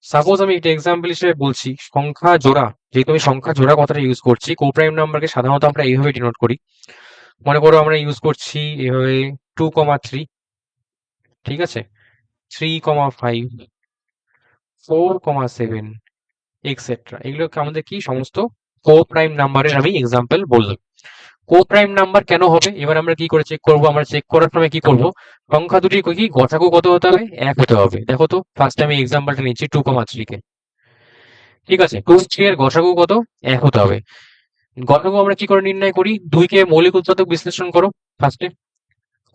সাপোজ আমি একটা এক্সাম্পল হিসেবে বলছি সংখ্যা জোড়া, যেহেতু আমি সংখ্যা জোড়া কথাটা ইউজ করছি, কো প্রাইম নাম্বারকে সাধারণত আমরা এইভাবে ডিনোট করি। মনে করো আমরা ইউজ করছি এভাবে 2,3, ঠিক আছে, 3,5, 4,7, এক্সেট্রা। এগুলোকে আমাদের কি সমস্ত কো প্রাইম নাম্বারের আমি এক্সাম্পল বললাম। কো প্রাইম নাম্বার কেন হবে, এবার আমরা কি করে চেক করব, আমরা চেক করার সময় কি করব, সংখ্যা দুটি কি গসাগু কত হতে হবে, এক হতে হবে। দেখো তো, ফার্স্ট আমি এক্সাম্পলটা নিচ্ছি 2,3 কে। ঠিক আছে, 2,3 এর গসাগু কত, এক হতে হবে। গসাগু আমরা কি করে নির্ণয় করি, দুইকে মৌলিক উৎপাদক বিশ্লেষণ করো ফার্স্টে,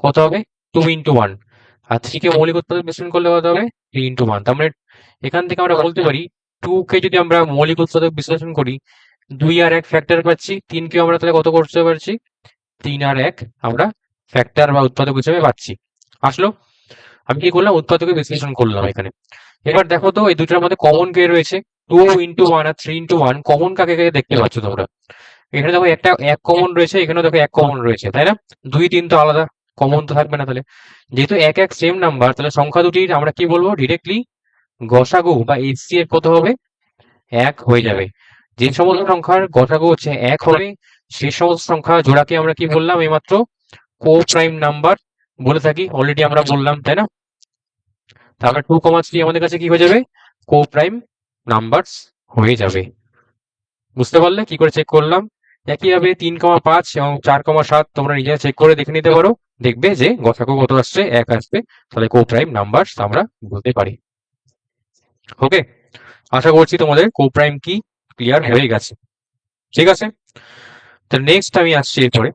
কত হবে, 2 × 1। আর 3 কে মৌলিক উৎপাদক বিশ্লেষণ করলে কত হবে, 3 × 1। তার মানে এখান থেকে আমরা বলতে পারি 2 কে যদি আমরা মৌলিক উৎপাদক বিশ্লেষণ করি, 2 আর 1 ফ্যাক্টর পাচ্ছি, 3 কে আমরা তাহলে কত করতে পারছি, 3 আর 1 আমরা ফ্যাক্টর বা উৎপাদক হিসেবে পাচ্ছি। আসলো, আমি কি করলাম, উৎপাদকে বিশ্লেষণ করলাম এখানে। এবার দেখো তো এই দুটোর মধ্যে কমন কে রয়েছে, 2 × 1 আর 3 × 1, কমন কাকে কাকে দেখতে পাচ্ছ তোমরা, এখানে দেখো একটা এক কমন রয়েছে, এখানেও দেখো এক কমন রয়েছে, তাই না, 2, 3 তো আলাদা, কমন তো থাকবে না। তাহলে যেহেতু এক এক সেম নাম্বার, তাহলে সংখ্যা দুটির আমরা কি বলবো, ডিরেক্টলি গসাগু বা এইচসিএফ কত হবে, এক হয়ে যাবে। যে সমস্ত সংখ্যার গসাগু হচ্ছে এক হবে, সেই সমস্ত সংখ্যা জোড়াকে আমরা কি বললাম এইমাত্র, কো প্রাইম নাম্বার বলে থাকি, অলরেডি আমরা বললাম, তাই না। তারপর 2,3 আমাদের কাছে কি হয়ে যাবে, কো প্রাইম নাম্বারস হয়ে যাবে। বুঝতে পারলে কি করে চেক করলাম। একইভাবে 3,5 এবং 4,7 তোমরা নিজেরা চেক করে দেখে নিতে পারো, দেখবে যে গসাগু কত আসছে, এক আসবে, তাহলে কো প্রাইম নাম্বার আমরা বলতে পারি। ওকে, আশা করছি তোমাদের কো প্রাইম কি ক্লিয়ার হয়ে গেছে। ঠিক আছে, তো নেক্সট আমি আসছি এরপরে,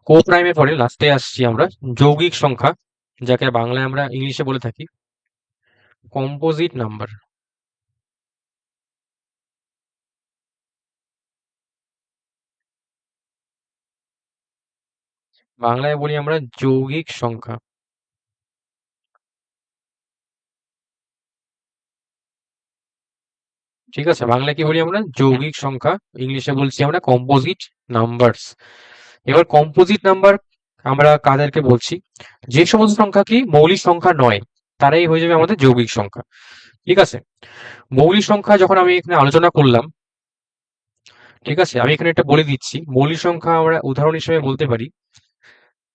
কো প্রাইমের পরে লাস্টে আসছি আমরা যৌগিক সংখ্যা, যাকে বাংলায় আমরা ইংলিশে বলে থাকি কম্পোজিট নাম্বার। বাংলায় বলি আমরা যৌগিক সংখ্যা। ঠিক আছে, বাংলায় কি বলি আমরা, যৌগিক সংখ্যা, ইংলিশে বলছি আমরা কম্পোজিট নাম্বারস। এবার কম্পোজিট নাম্বার আমরা কাদেরকে বলছি, যে সমস্ত সংখ্যা কি মৌলিক সংখ্যা নয়, তারাই হয়ে যাবে আমাদের যৌগিক সংখ্যা। ঠিক আছে, মৌলিক সংখ্যা যখন আমি এখানে আলোচনা করলাম, ঠিক আছে, আমি এখানে একটা বলে দিচ্ছি, মৌলিক সংখ্যা আমরা উদাহরণ হিসেবে বলতে পারি,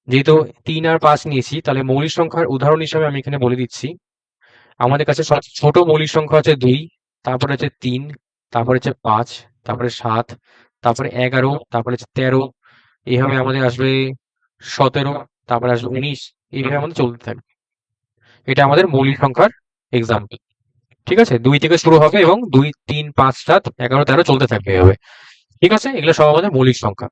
যেহেতু 3 আর 5 নিয়েছি, তাহলে মৌলিক সংখ্যার উদাহরণ হিসেবে আমি এখানে বলে দিচ্ছি, আমাদের কাছে ছোট মৌলিক সংখ্যা হচ্ছে 2, তারপরে হচ্ছে 3, তারপরে হচ্ছে 5, তারপরে 7, তারপরে 11, তারপরে হচ্ছে 13, এইভাবে আমাদের আসবে 17, তারপরে আসবে 19, এইভাবে আমাদের চলতে থাকবে। এটা আমাদের মৌলিক সংখ্যার এক্সাম্পল। ঠিক আছে, 2 থেকে শুরু হবে এবং 2, 3, 5, 7, 11, 13 চলতে থাকবে এভাবে। ঠিক আছে, এগুলো সব আমাদের মৌলিক সংখ্যা।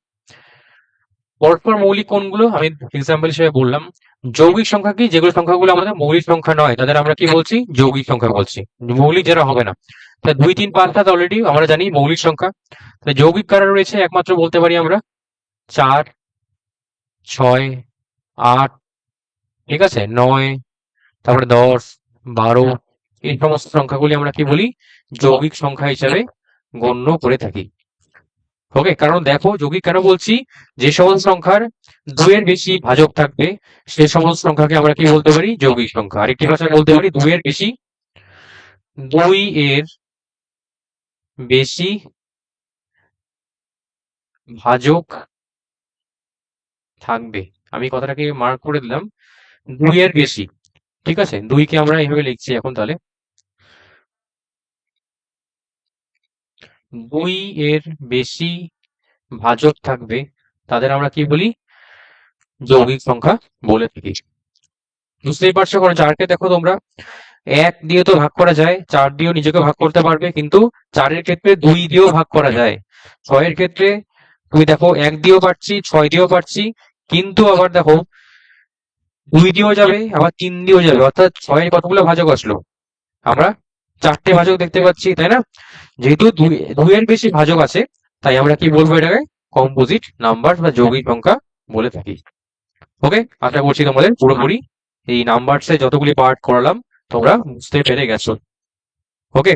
পরস্পর মৌলিক কোনগুলো আমি এক্সাম্পল হিসেবে বললাম। যৌগিক সংখ্যা কি, যেগুলো সংখ্যাগুলো আমাদের মৌলিক সংখ্যা নয়, তাদের আমরা কি বলছি, যৌগিক সংখ্যা বলছি, মৌলিক যারা হবে না। তা 2, 3, 5, 7 অলরেডি আমরা জানি মৌলিক সংখ্যা। তাহলে যৌগিক কারা রয়েছে, একমাত্র বলতে পারি আমরা 4, 6, 8, ঠিক আছে, 9, তারপরে 10, 12, এই সমস্ত সংখ্যাগুলি আমরা কি বলি, যৌগিক সংখ্যা হিসাবে গণ্য করে থাকি। ওকে, কারণ দেখো যৌগিক কেন বলছি, যে সমস্ত সংখ্যার 2 এর বেশি ভাজক থাকবে, সে সমস্ত সংখ্যাকে আমরা কি বলতে পারি, যৌগিক সংখ্যা। আরেকটি ভাষায় বলতে পারি 2 এর বেশি, 2 এর বেশি ভাজক থাকবে। আমি কথাটাকে মার্ক করে দিলাম, 2 এর বেশি। ঠিক আছে, 2 কে আমরা এইভাবে লিখছি এখন তাহলে, 2 এর বেশি ভাজক থাকবে তাদের আমরা কি বলি? যৌগিক সংখ্যা বলে থাকি। বুঝতেই পারছো, কারণ 4কে দেখো তোমরা 1 দিয়ে তো ভাগ করা যায়, 4 দিয়েও নিজেকে ভাগ করতে পারবে, কিন্তু 4-এর ক্ষেত্রে 2 দিয়েও ভাগ করা যায়। 6-এর ক্ষেত্রে তুমি দেখো 1 দিয়েও পারছি, 6 দিয়েও পারছি, কিন্তু আবার দেখো 2 দিয়েও যাবে, আবার 3 দিয়েও যাবে, অর্থাৎ 6-এর কতগুলো ভাজক আসলো? আমরা 4টে ভাজক দেখতে পাচ্ছি, তাই না? যেহেতু 2 এর বেশি ভাজক আছে, তাই আমরা কি বলবো এটাকে? কম্পোজিট নাম্বার বা যৌগিক সংখ্যা বলে থাকি। ওকে, আশা করছি তোমাদের পুরোপুরি এই নাম্বারসে যতগুলি পার্ট করালাম তোমরা বুঝতে পেরে গেছো। ওকে,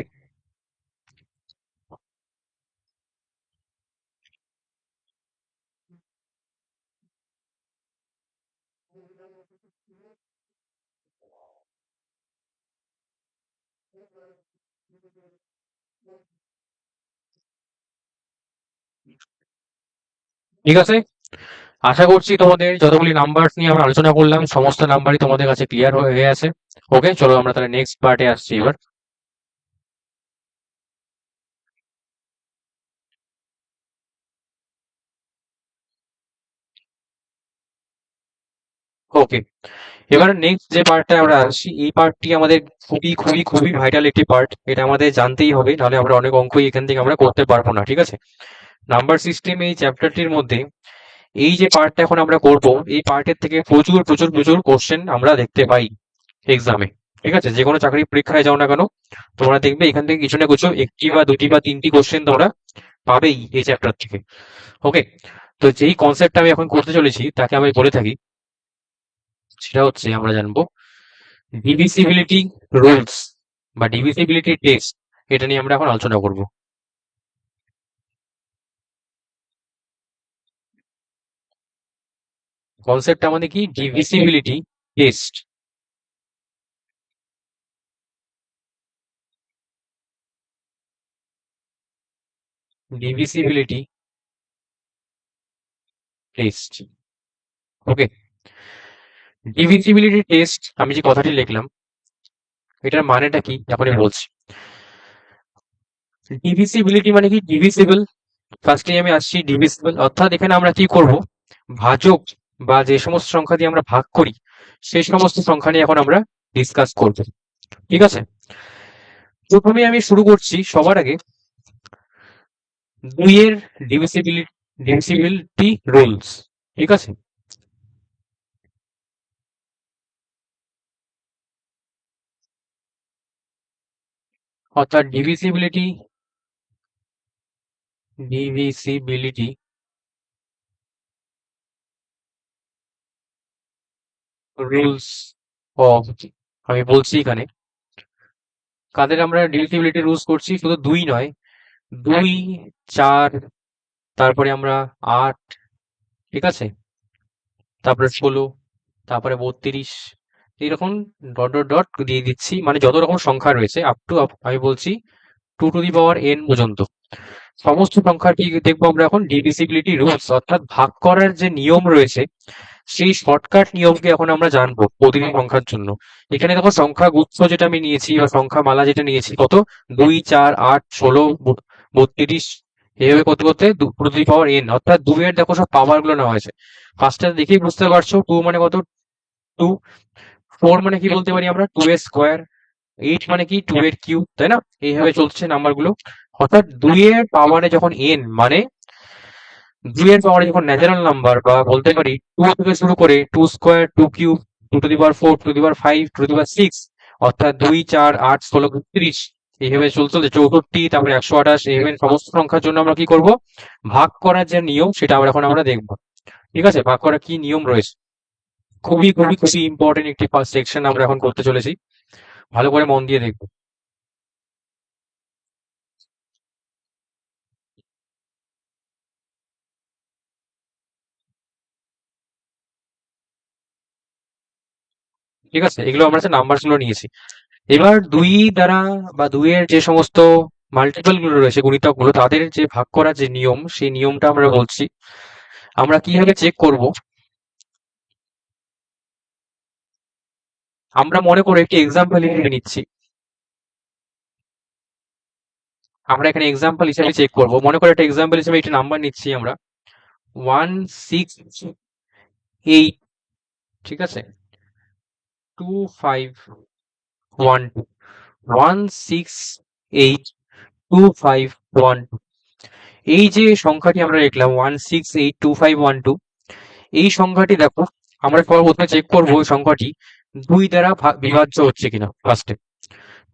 ঠিক আছে। আশা করছি তোমাদের যতগুলি নাম্বার নিয়ে আমরা আলোচনা করলাম সমস্ত নাম্বারই তোমাদের কাছে ক্লিয়ার হয়ে আছে। ওকে, চলো আমরা তাহলে নেক্সট পার্টে আসছি এবার। ওকে, এবার নেক্সট যে পার্টটা আমরা আসছি, এই পার্টটি আমাদের খুবই খুবই খুবই ভাইটাল একটি পার্ট। এটা আমাদের জানতেই হবে, নাহলে আমরা অনেক অঙ্কই এখান থেকে আমরা করতে পারবো না। ঠিক আছে, নাম্বার সিস্টেম এই চ্যাপ্টারটির মধ্যে এই যে পার্টটা এখন আমরা করব, এই পার্টের থেকে প্রচুর প্রচুর প্রচুর কোশ্চেন আমরা দেখতে পাই এক্সামে। ঠিক আছে, যে কোনো চাকরি পরীক্ষায় যাও না কেন, তোমরা দেখবে এখান থেকে কিছু না কিছু একটি বা দুটি বা তিনটি কোশ্চেন তোমরা পাবেই এই চ্যাপ্টার থেকে। ওকে, তো যেই কনসেপ্টটা আমি এখন করতে চলেছি তাকে আমি বলে থাকি, সেটা হচ্ছে আমরা জানবো ডিভিসিবিলিটি রুলস বা ডিভিসিবিলিটি টেস্ট। এটা নিয়ে আমরা এখন আলোচনা করব। কনসেপ্টটা আমাদের কি? Divisibility test. Divisibility test. Okay, divisibility test আমি যে কথাটি লিখলাম এটার মানেটা কি এখন আমি বলছি। ডিভিসিবিলিটি মানে কি? ডিভিসিবল, ফার্স্টে আমি আসছি ডিভিসিবল, অর্থাৎ এখানে আমরা কি করব? ভাজক বা যে সমস্ত সংখ্যা দিয়ে আমরা ভাগ করি সেই সমস্ত সংখ্যা নিয়ে এখন আমরা ডিসকাস করব। ঠিক আছে, প্রথমে আমি শুরু করছি সবার আগে 2 এর ডিভিসিবিলিটি ডিভিসিবিলিটি রুলস। ঠিক আছে, অর্থাৎ ডিভিসিবিলিটি রুলস অফ, আমি বলছি এখানে কাদের আমরা ডিভিসিবিলিটি রুলস করছি, শুধু 2 নয়, 2, 4, তারপরে আমরা 8, ঠিক আছে, তারপরে 16, তারপরে 32, এইরকম ডট ডট ডট দিয়ে দিচ্ছি, মানে যত রকম সংখ্যা রয়েছে আপ টু আমি বলছি 2 টু দি পাওয়ার n পর্যন্ত সমস্ত সংখ্যার কি দেখবো আমরা এখন? ডিভিসিবিলিটি রুলস, অর্থাৎ ভাগ করার যে নিয়ম রয়েছে সেই শর্টকাট নিয়মকে এখন আমরা জানবো প্রতিটি সংখ্যার জন্য। এখানে দেখো সংখ্যা গুচ্ছ যেটা আমি নিয়েছি বা সংখ্যা মালা যেটা নিয়েছি, কত? 2, 4, 8, 16, 32, এইভাবে করতে করতে 2 টু দি পাওয়ার n, অর্থাৎ 2 এর দেখো সব পাওয়ার গুলো নেওয়া হয়েছে। ফার্স্টে দেখেই বুঝতে পারছো 2 মানে কত? 2। 4 মানে কি বলতে পারি আমরা? 2 এর স্কোয়ার। 8 মানে কি? 2 এর কিউব, তাই না? এইভাবে চলছে নাম্বার গুলো। অর্থাৎ 2 এর পাওয়ারে যখন n, মানে 2 এর পাওয়ারে যখন ন্যাচারাল নাম্বার বা বলতে পারি 2 থেকে শুরু করে 2 square, 2 cube, 2 to the power 4, 2 to the power 5, 2 to the power 6, অর্থাৎ 2, 4, 8, 16, 32, এইভাবে চলতে চলতে 64, তারপরে 128, এইভাবে সমস্ত সংখ্যার জন্য আমরা কি করব? ভাগ করার যে নিয়ম সেটা আমরা দেখবো। ঠিক আছে, ভাগ করার কি নিয়ম রয়েছে, খুবই খুবই খুবই ইম্পর্টেন্ট একটি ফার্স্ট সেকশন আমরা এখন করতে চলেছি, ভালো করে মন দিয়ে দেখবো। ঠিক আছে, এগুলো আমরা নাম্বার গুলো নিয়েছি। এবার 2 দ্বারা বা 2 এর যে সমস্ত মাল্টিপল গুলো রয়েছে, গুণিতক গুলো, তাদের যে ভাগ করার যে নিয়ম সেই নিয়মটা আমরা বলছি। আমরা কিভাবে চেক করব? আমরা মনে করে একটি এক্সাম্পল হিসেবে নিচ্ছি। আমরা এখানে এক্সাম্পল হিসেবে চেক করব। মনে করো একটা এক্সাম্পল হিসেবে একটা নাম্বার নিচ্ছি আমরা 168, ঠিক আছে, 2512, 1682512। এই যে সংখ্যাটি আমরা লিখলাম 1682512, এই সংখ্যাটি দেখো আমরা প্রথমে চেক করবো ওই সংখ্যাটি 2 দ্বারা বিভাজ্য হচ্ছে কিনা ফার্স্টে।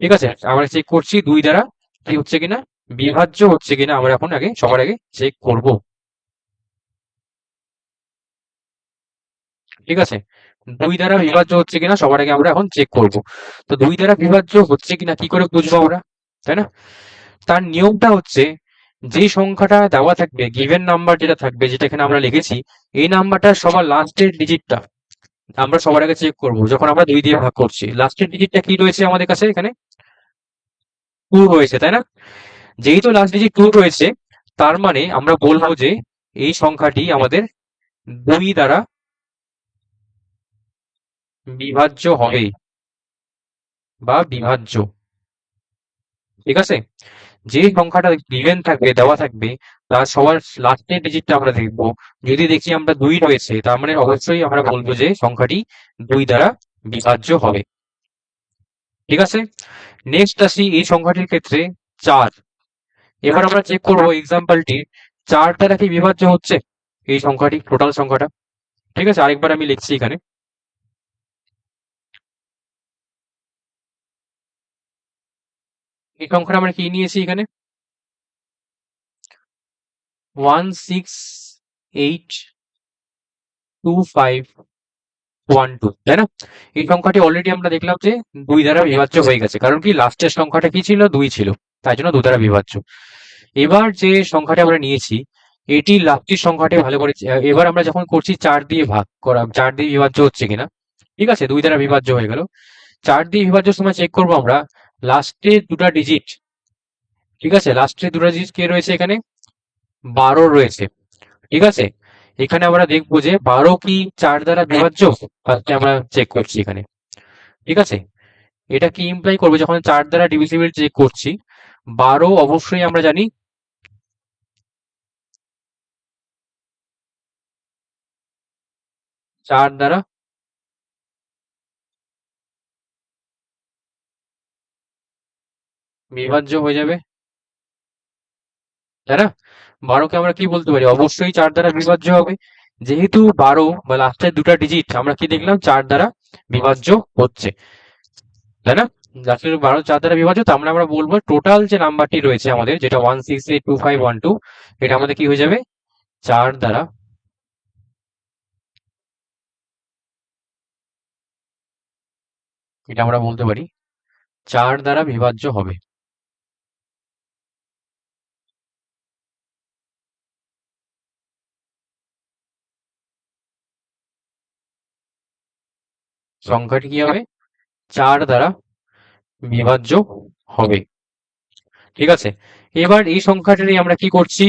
ঠিক আছে, আমরা চেক করছি 2 দ্বারা কি হচ্ছে কিনা, বিভাজ্য হচ্ছে কিনা আমরা এখন সবার আগে চেক করব। ঠিক আছে, 2 দ্বারা বিভাজ্য হচ্ছে কিনা সবার আগে আমরা এখন চেক করব। তো 2 দ্বারা বিভাজ্য হচ্ছে কিনা কি করে বুঝবো আমরা, তাই না? তার নিয়মটা হচ্ছে, যে সংখ্যাটা দেওয়া থাকবে, গিভেন নাম্বার যেটা থাকবে, যেটা এখানে আমরা লিখেছি, এই নাম্বারটা সবার লাস্টের ডিজিটটা আমরা সবার আগে চেক করব। যখন আমরা 2 দিয়ে ভাগ করছি, লাস্টের ডিজিটটা কি রয়েছে আমাদের কাছে, এখানে 2 রয়েছে, তাই না? যেহেতু লাস্ট ডিজিট 2 রয়েছে, তার মানে আমরা বলবো যে এই সংখ্যাটি আমাদের 2 দ্বারা বিভাজ্য হবে বা বিভাজ্য। ঠিক আছে, যে সংখ্যাটা গিভেন থাকবে, দেওয়া থাকবে, তার সবার লাস্টের ডিজিটটা আমরা দেখবো। যদি দেখি আমরা 2 রয়েছে, তার মানে অবশ্যই আমরা বলবো যে সংখ্যাটি 2 দ্বারা বিভাজ্য হবে। ঠিক আছে, নেক্সট আসি এই সংখ্যাটির ক্ষেত্রে 4। এবার আমরা চেক করবো এক্সাম্পলটি 4 দ্বারা কি বিভাজ্য হচ্ছে এই সংখ্যাটি, টোটাল সংখ্যাটা। ঠিক আছে, আরেকবার আমি লিখছি এখানে, এই সংখ্যাটা আমরা কি নিয়েছি এখানে 1682512, তাই না? এই সংখ্যাটি অলরেডি আমরা দেখলাম যে 2 দ্বারা বিভাজ্য হয়ে গেছে, কারণ কি লাস্টের সংখ্যাটা কি ছিল, 2 ছিল, তাই জন্য 2 দ্বারা বিভাজ্য। এবার যে সংখ্যাটা আমরা নিয়েছি, এটি লাস্টের সংখ্যাটি ভালো করে এবার আমরা যখন করছি 4 দিয়ে ভাগ করা, 4 দিয়ে বিভাজ্য হচ্ছে কিনা। ঠিক আছে, 2 দ্বারা বিভাজ্য হয়ে গেল। 4 দিয়ে বিভাজ্যের সময় চেক করবো আমরা লাস্টের দুটা ডিজিট। ঠিক আছে, লাস্টের দুটা ডিজিট কে রয়েছে এখানে, 12 রয়েছে। ঠিক আছে, এখানে আমরা দেখবো যে 12 কি 4 দ্বারা বিভাজ্য, ফার্স্টে আমরা চেক করছি এখানে। ঠিক আছে, এটা কি ইমপ্লাই করবে, যখন 4 দ্বারা ডিভিজিবল চেক করছি, 12 অবশ্যই আমরা জানি 4 দ্বারা বিভাজ্য হয়ে যাবে, তাই না? 12 কে আমরা কি বলতে পারি, অবশ্যই 4 দ্বারা বিভাজ্য হবে। যেহেতু 12 বা লাস্টের দুটা ডিজিট আমরা কি দেখলাম 4 দ্বারা বিভাজ্য হচ্ছে, তাই না? লাস্টের 12 4 দ্বারা বিভাজ্য, তার মানে আমরা বলবো টোটাল যে নাম্বারটি রয়েছে আমাদের, যেটা 1682512, এটা আমাদের কি হয়ে যাবে, 4 দ্বারা, এটা আমরা বলতে পারি 4 দ্বারা বিভাজ্য হবে। সংখ্যাটি কি হবে, 4 দ্বারা বিভাজ্য হবে। ঠিক আছে, এবার এই সংখ্যাটারই আমরা কি করছি,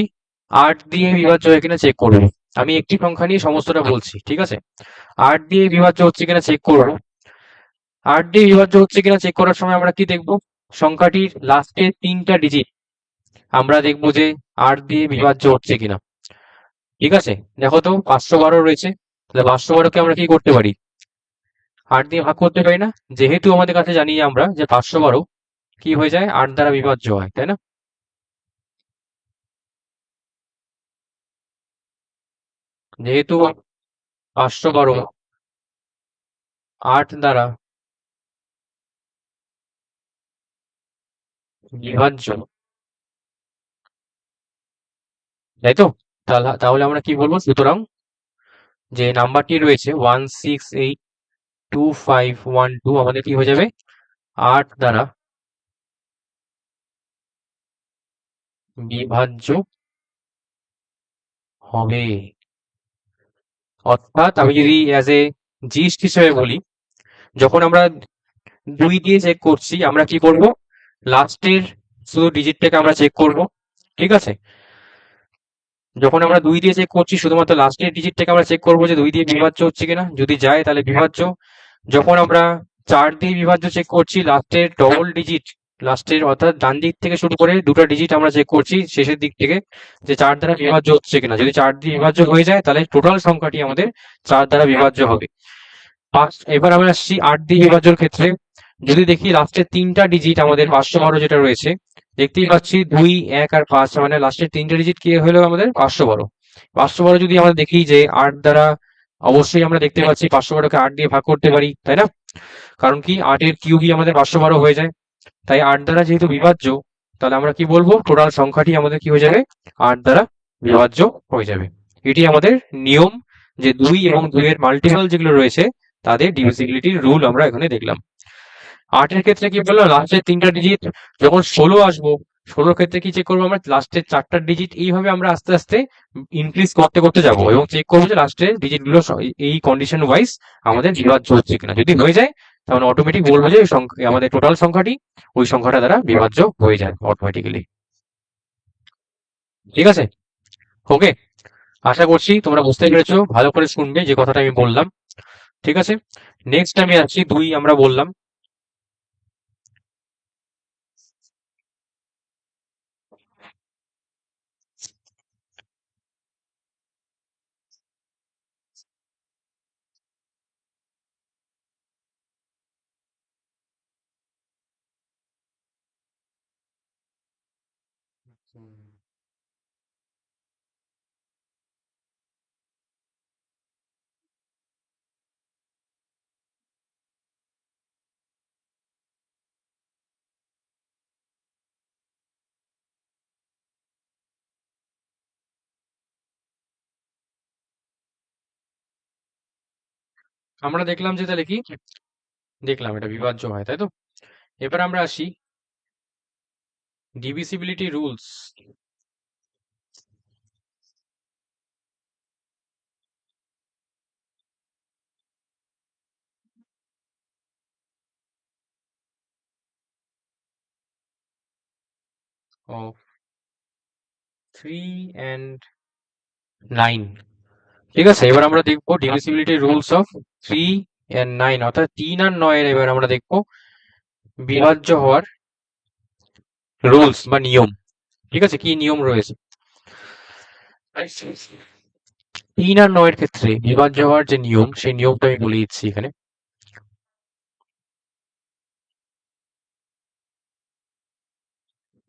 8 দিয়ে বিভাজ্য হয় কিনা চেক করবো। আমি একটি সংখ্যা নিয়ে সমস্তটা বলছি। ঠিক আছে, 8 দিয়ে বিভাজ্য হচ্ছে কিনা চেক করবো। 8 দিয়ে বিভাজ্য হচ্ছে কিনা চেক করার সময় আমরা কি দেখবো, সংখ্যাটির লাস্টের 3টা ডিজিট আমরা দেখবো যে 8 দিয়ে বিভাজ্য হচ্ছে কিনা। ঠিক আছে, দেখো তো 512 রয়েছে, তাহলে 512 কে আমরা কি করতে পারি, 8 দিয়ে ভাগ করতে পারি না? যেহেতু আমাদের কাছে জানি আমরা যে 512 কি হয়ে যায়, 8 দ্বারা বিভাজ্য হয়, তাই না? যেহেতু 512 8 দ্বারা বিভাজ্য, তাই তো? তাহলে আমরা কি বলবো, সুতরাং যে নাম্বারটি রয়েছে 1682512 আমাদের কি হয়ে যাবে, 8 দ্বারা বিভাজ্য হবে। অর্থাৎ আমি যদি অ্যাজ এ জিস্ট হিসেবে বলি, যখন আমরা 2 দিয়ে চেক করছি, আমরা কি করব, লাস্টের শুধু ডিজিটটাকে আমরা চেক করব। ঠিক আছে, যখন আমরা 2 দিয়ে চেক করছি, শুধুমাত্র লাস্টের ডিজিটটাকে আমরা চেক করবো যে 2 দিয়ে বিভাজ্য হচ্ছে কিনা, যদি যায় তাহলে বিভাজ্য। যখন আমরা 4 দিয়ে বিভাজ্য চেক করছি, লাস্টের ডবল ডিজিট লাস্টের অর্থাৎ ডান দিক থেকে শুরু করে দুটো ডিজিট আমরা চেক করছি শেষের দিক থেকে, যে 4 দ্বারা বিভাজ্য হচ্ছে কিনা। যদি 4 দিয়ে বিভাজ্য হয়ে যায় তাহলে টোটাল সংখ্যাটি আমাদের 4 দ্বারা বিভাজ্য হবে। এবার আমরা আসছি 8 দিয়ে বিভাজ্যর ক্ষেত্রে। যদি দেখি লাস্টের 3টা ডিজিট আমাদের 512 যেটা রয়েছে, দেখতেই পাচ্ছি 2, 1 আর 5, মানে লাস্টের 3টে ডিজিট কি হলো আমাদের 512। 512 যদি আমরা দেখি যে 8 দ্বারা, অবশ্যই আমরা দেখতে পাচ্ছি 512কে 8 দিয়ে ভাগ করতে পারি, তাই না? কারণ কি 8 এর কিউবই আমাদের 512 হয়ে যায়। তাই 8 দ্বারা যেহেতু বিভাজ্য, তাহলে আমরা কি বলবো, টোটাল সংখ্যাটি আমাদের কি হয়ে যাবে, 8 দ্বারা বিভাজ্য হয়ে যাবে। এটি আমাদের নিয়ম, যে 2 এবং 2 এর মাল্টিপল যেগুলো রয়েছে তাদের ডিভিজিবিলিটির রুল আমরা এখানে দেখলাম। 8 এর ক্ষেত্রে কি বললাম, লাস্টের 3টা ডিজিট। যখন 16 আসবো, 16 ক্ষেত্রে কি চেক করবো, আমরা লাস্টের 4টা ডিজিট এইভাবে আমরা আস্তে আস্তে ইনক্রিজ করতে করতে যাবো এবং চেক করবো যে লাস্টের ডিজিট গুলো এই কন্ডিশন ওয়াইজ আমাদের বিভাজ্য হচ্ছে কিনা। যদি হয়ে যায় তাহলে অটোমেটিক বলবো যে আমাদের টোটাল সংখ্যাটি ওই সংখ্যাটা দ্বারা বিভাজ্য হয়ে যায় অটোমেটিক্যালি। ঠিক আছে? ওকে, আশা করছি তোমরা বুঝতে পেরেছো, ভালো করে শুনবে যে কথাটা আমি বললাম। ঠিক আছে, নেক্সট আমি আসছি 2 আমরা বললাম। আমরা দেখলাম যে তাহলে কি, দেখলাম এটা বিভাজ্য হয়, তাই তো? এবার আমরা আসি divisibility rules of 3 and 9। ঠিক আছে, এবার আমরা দেখবো divisibility rules of 3 and 9, অর্থাৎ 3 আর 9 এর এবার আমরা দেখবো বিভাজ্য হওয়ার রুলস বা নিয়ম। ঠিক আছে, কি নিয়ম রয়েছে 3 আর 9 এর ক্ষেত্রে বিভাজ্য হওয়ার যে নিয়ম, সেই নিয়মটা আমি বলে দিচ্ছি এখানে।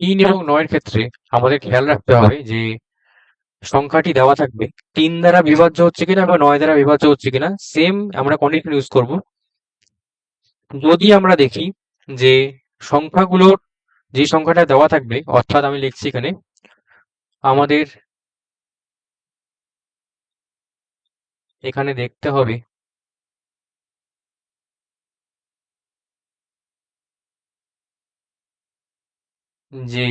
3 এবং 9 এর ক্ষেত্রে আমাদের খেয়াল রাখতে হবে যে সংখ্যাটি দেওয়া থাকবে 3 দ্বারা বিভাজ্য হচ্ছে কিনা বা 9 দ্বারা বিভাজ্য হচ্ছে কিনা, সেম আমরা কন্ডিশন ইউজ করব। যদি আমরা দেখি যে সংখ্যাগুলোর, যে সংখ্যাটা দেওয়া থাকবে, অর্থাৎ আমি লিখছি এখানে আমাদের এখানে দেখতে হবে যে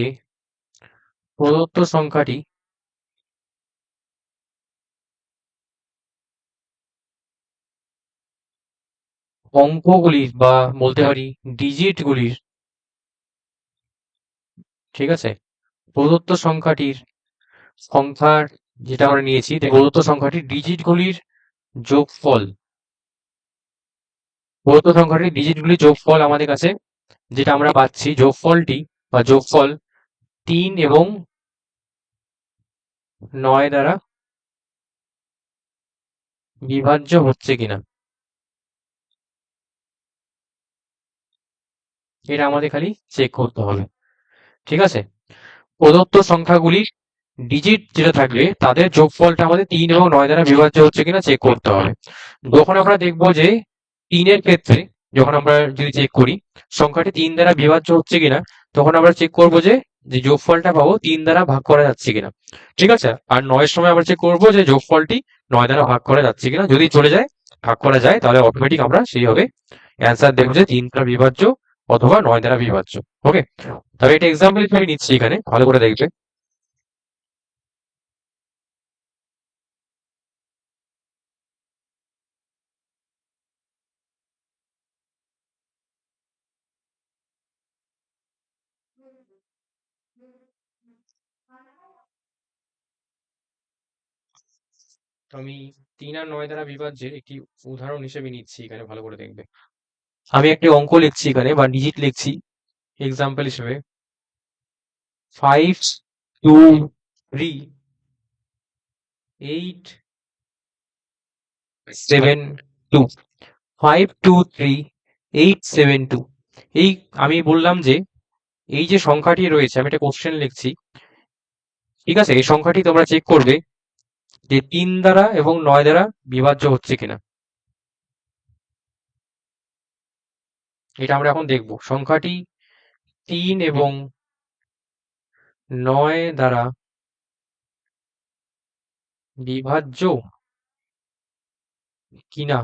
প্রদত্ত সংখ্যাটি অঙ্কগুলির বা বলতে পারি ডিজিটগুলির, ঠিক আছে, প্রদত্ত সংখ্যাটির সংখ্যার, যেটা আমরা নিয়েছি প্রদত্ত সংখ্যাটির ডিজিটগুলির যোগফল, প্রদত্ত সংখ্যাটির ডিজিটগুলির যোগফল আমাদের কাছে যেটা আমরা পাচ্ছি, যোগফলটি বা যোগফল 3 এবং 9 দ্বারা বিভাজ্য হচ্ছে কিনা, এটা আমাদের খালি চেক করতে হবে। ঠিক আছে, প্রদত্ত সংখ্যাগুলির ডিজিট যেটা থাকবে তাদের যোগফলটা আমাদের 3 এবং 9 দ্বারা বিভাজ্য হচ্ছে কিনা চেক করতে হবে। যখন আমরা দেখবো যে 3 এর ক্ষেত্রে, যখন আমরা যদি চেক করি সংখ্যাটি 3 দ্বারা বিভাজ্য হচ্ছে কিনা, তখন আমরা চেক করবো যে যে যোগফলটা পাবো 3 দ্বারা ভাগ করা যাচ্ছে কিনা। ঠিক আছে, আর 9 এর সময় আমরা চেক করবো যে যোগফলটি 9 দ্বারা ভাগ করা যাচ্ছে কিনা। যদি চলে যায়, ভাগ করা যায়, তাহলে অটোমেটিক আমরা সেইভাবে অ্যান্সার দেখবো যে 3 দ্বারা বিভাজ্য অথবা 9 দ্বারা বিভাজ্য। ওকে, তবে এটা এক্সাম্পল হিসেবে নিচ্ছি এখানে, ভালো করে দেখবে। তো আমি 3 আর 9 দ্বারা বিভাজ্যের একটি উদাহরণ হিসেবে নিচ্ছি এখানে, ভালো করে দেখবে। আমি একটি অঙ্ক লিখছি এখানে বা ডিজিট লিখছি এক্সাম্পল হিসেবে 5 2 3 8 7 2 5 2 3 8 7 2 এই আমি বললাম যে এই যে সংখ্যাটি রয়েছে, আমি একটা কোশ্চেন লিখছি, ঠিক আছে? এই সংখ্যাটি তোমরা চেক করবে যে 3 দ্বারা এবং 9 দ্বারা বিভাজ্য হচ্ছে কিনা। এটা আমরা এখন দেখব সংখ্যাটি 3 এবং 9 দ্বারা বিভাজ্য কিনা।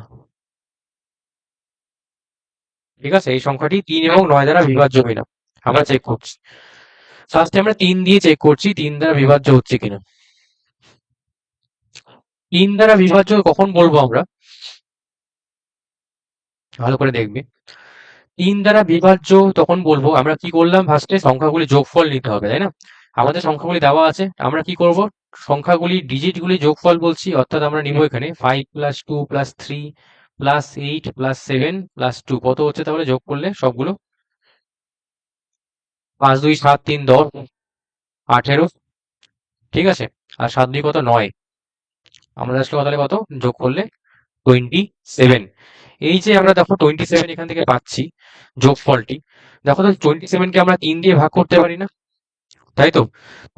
ঠিক আছে, এই সংখ্যাটি 3 এবং 9 দ্বারা বিভাজ্য কিনা আমরা চেক করছি। ফার্স্টে আমরা 3 দিয়ে চেক করছি 3 দ্বারা বিভাজ্য হচ্ছে কিনা। 3 দ্বারা বিভাজ্য কখন বলবো আমরা, ভালো করে দেখবে। 3 দ্বারা বিভাজ্য তখন বলবো আমরা কি করলাম, ফার্স্টে সংখ্যাগুলি যোগফল নিতে হবে, তাই না? আমাদের সংখ্যাগুলি দেওয়া আছে, আমরা কি করব, সংখ্যাগুলি ডিজিটগুলি যোগফল বলছি, অর্থাৎ আমরা নিব এখানে 5 + 2 + 3 + 8 + 7 + 2 কত হচ্ছে তাহলে যোগ করলে সবগুলো, 5 2 7 3 10 18, ঠিক আছে? আর 7 2 কত 9, আমরা আসলে কত কত যোগ করলে 27। এই যে আমরা দেখো 27 এখান থেকে পাচ্ছি যোগফলটি, দেখো তো 27 কে আমরা 3 দিয়ে ভাগ করতে পারি না, তাই তো?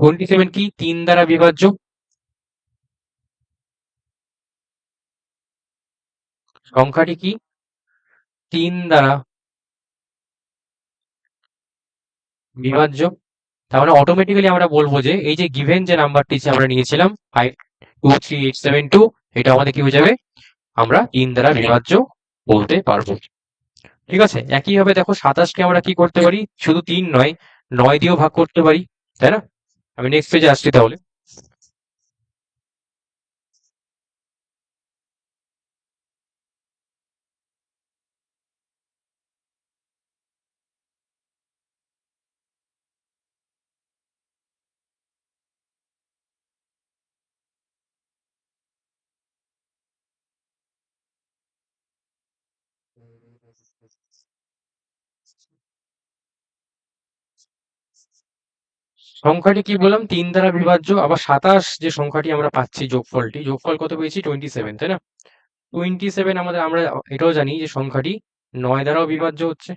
27 কি 3 দ্বারা বিভাজ্য, সংখ্যাটি কি 3 দ্বারা বিভাজ্য। তাহলে অটোমেটিক্যালি আমরা বলবো যে এই যে গিভেন যে নাম্বারটি আমরা নিয়েছিলাম 523872, এটা আমাদের কি হয়ে যাবে, আমরা 3 দ্বারা বিভাজ্য বলতে পারবো। ঠিক আছে, একইভাবে দেখো 27 কে আমরা কি করতে পারি, শুধু 3 নয় 9 দিয়েও ভাগ করতে পারি, তাই না? আমি নেক্সট পেজে আসছি তাহলে। সংখ্যাটি কি বললাম 3 দ্বারা বিভাজ্য, আবার 27 যে সংখ্যাটি আমরা পাচ্ছি যোগফলটি, যোগফল কত পেয়েছি 27, তাই না? 27 আমাদের, আমরা এটাও জানি যে সংখ্যাটি 9 দ্বারাও বিভাজ্য হচ্ছে,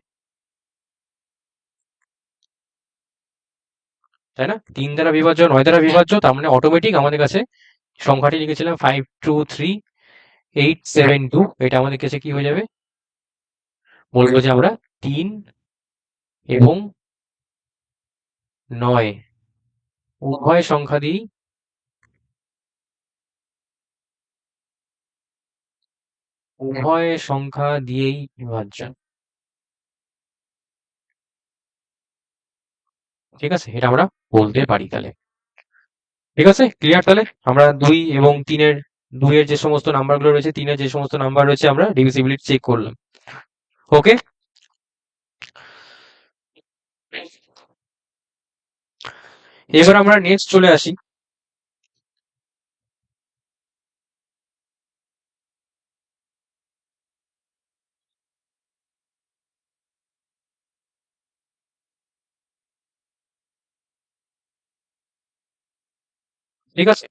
তাই না? 3 দ্বারা বিভাজ্য 9 দ্বারা বিভাজ্য, তার মানে অটোমেটিক আমাদের কাছে সংখ্যাটি লিখেছিলাম 523872, এটা আমাদের কাছে কি হয়ে যাবে, বলবো যে আমরা 3 এবং 9 উভয় সংখ্যা দিয়েই বিভাজ্য। ঠিক আছে, এটা আমরা বলতে পারি তাহলে। ঠিক আছে, ক্লিয়ার? তাহলে আমরা 2 এবং 2 এর যে সমস্ত নাম্বারগুলো রয়েছে, 3 এর যে সমস্ত নাম্বার রয়েছে, আমরা ডিভিজিবিলিটি চেক করলাম। ওকে, এবার আমরা নেক্সট চলে আসি। ঠিক আছে,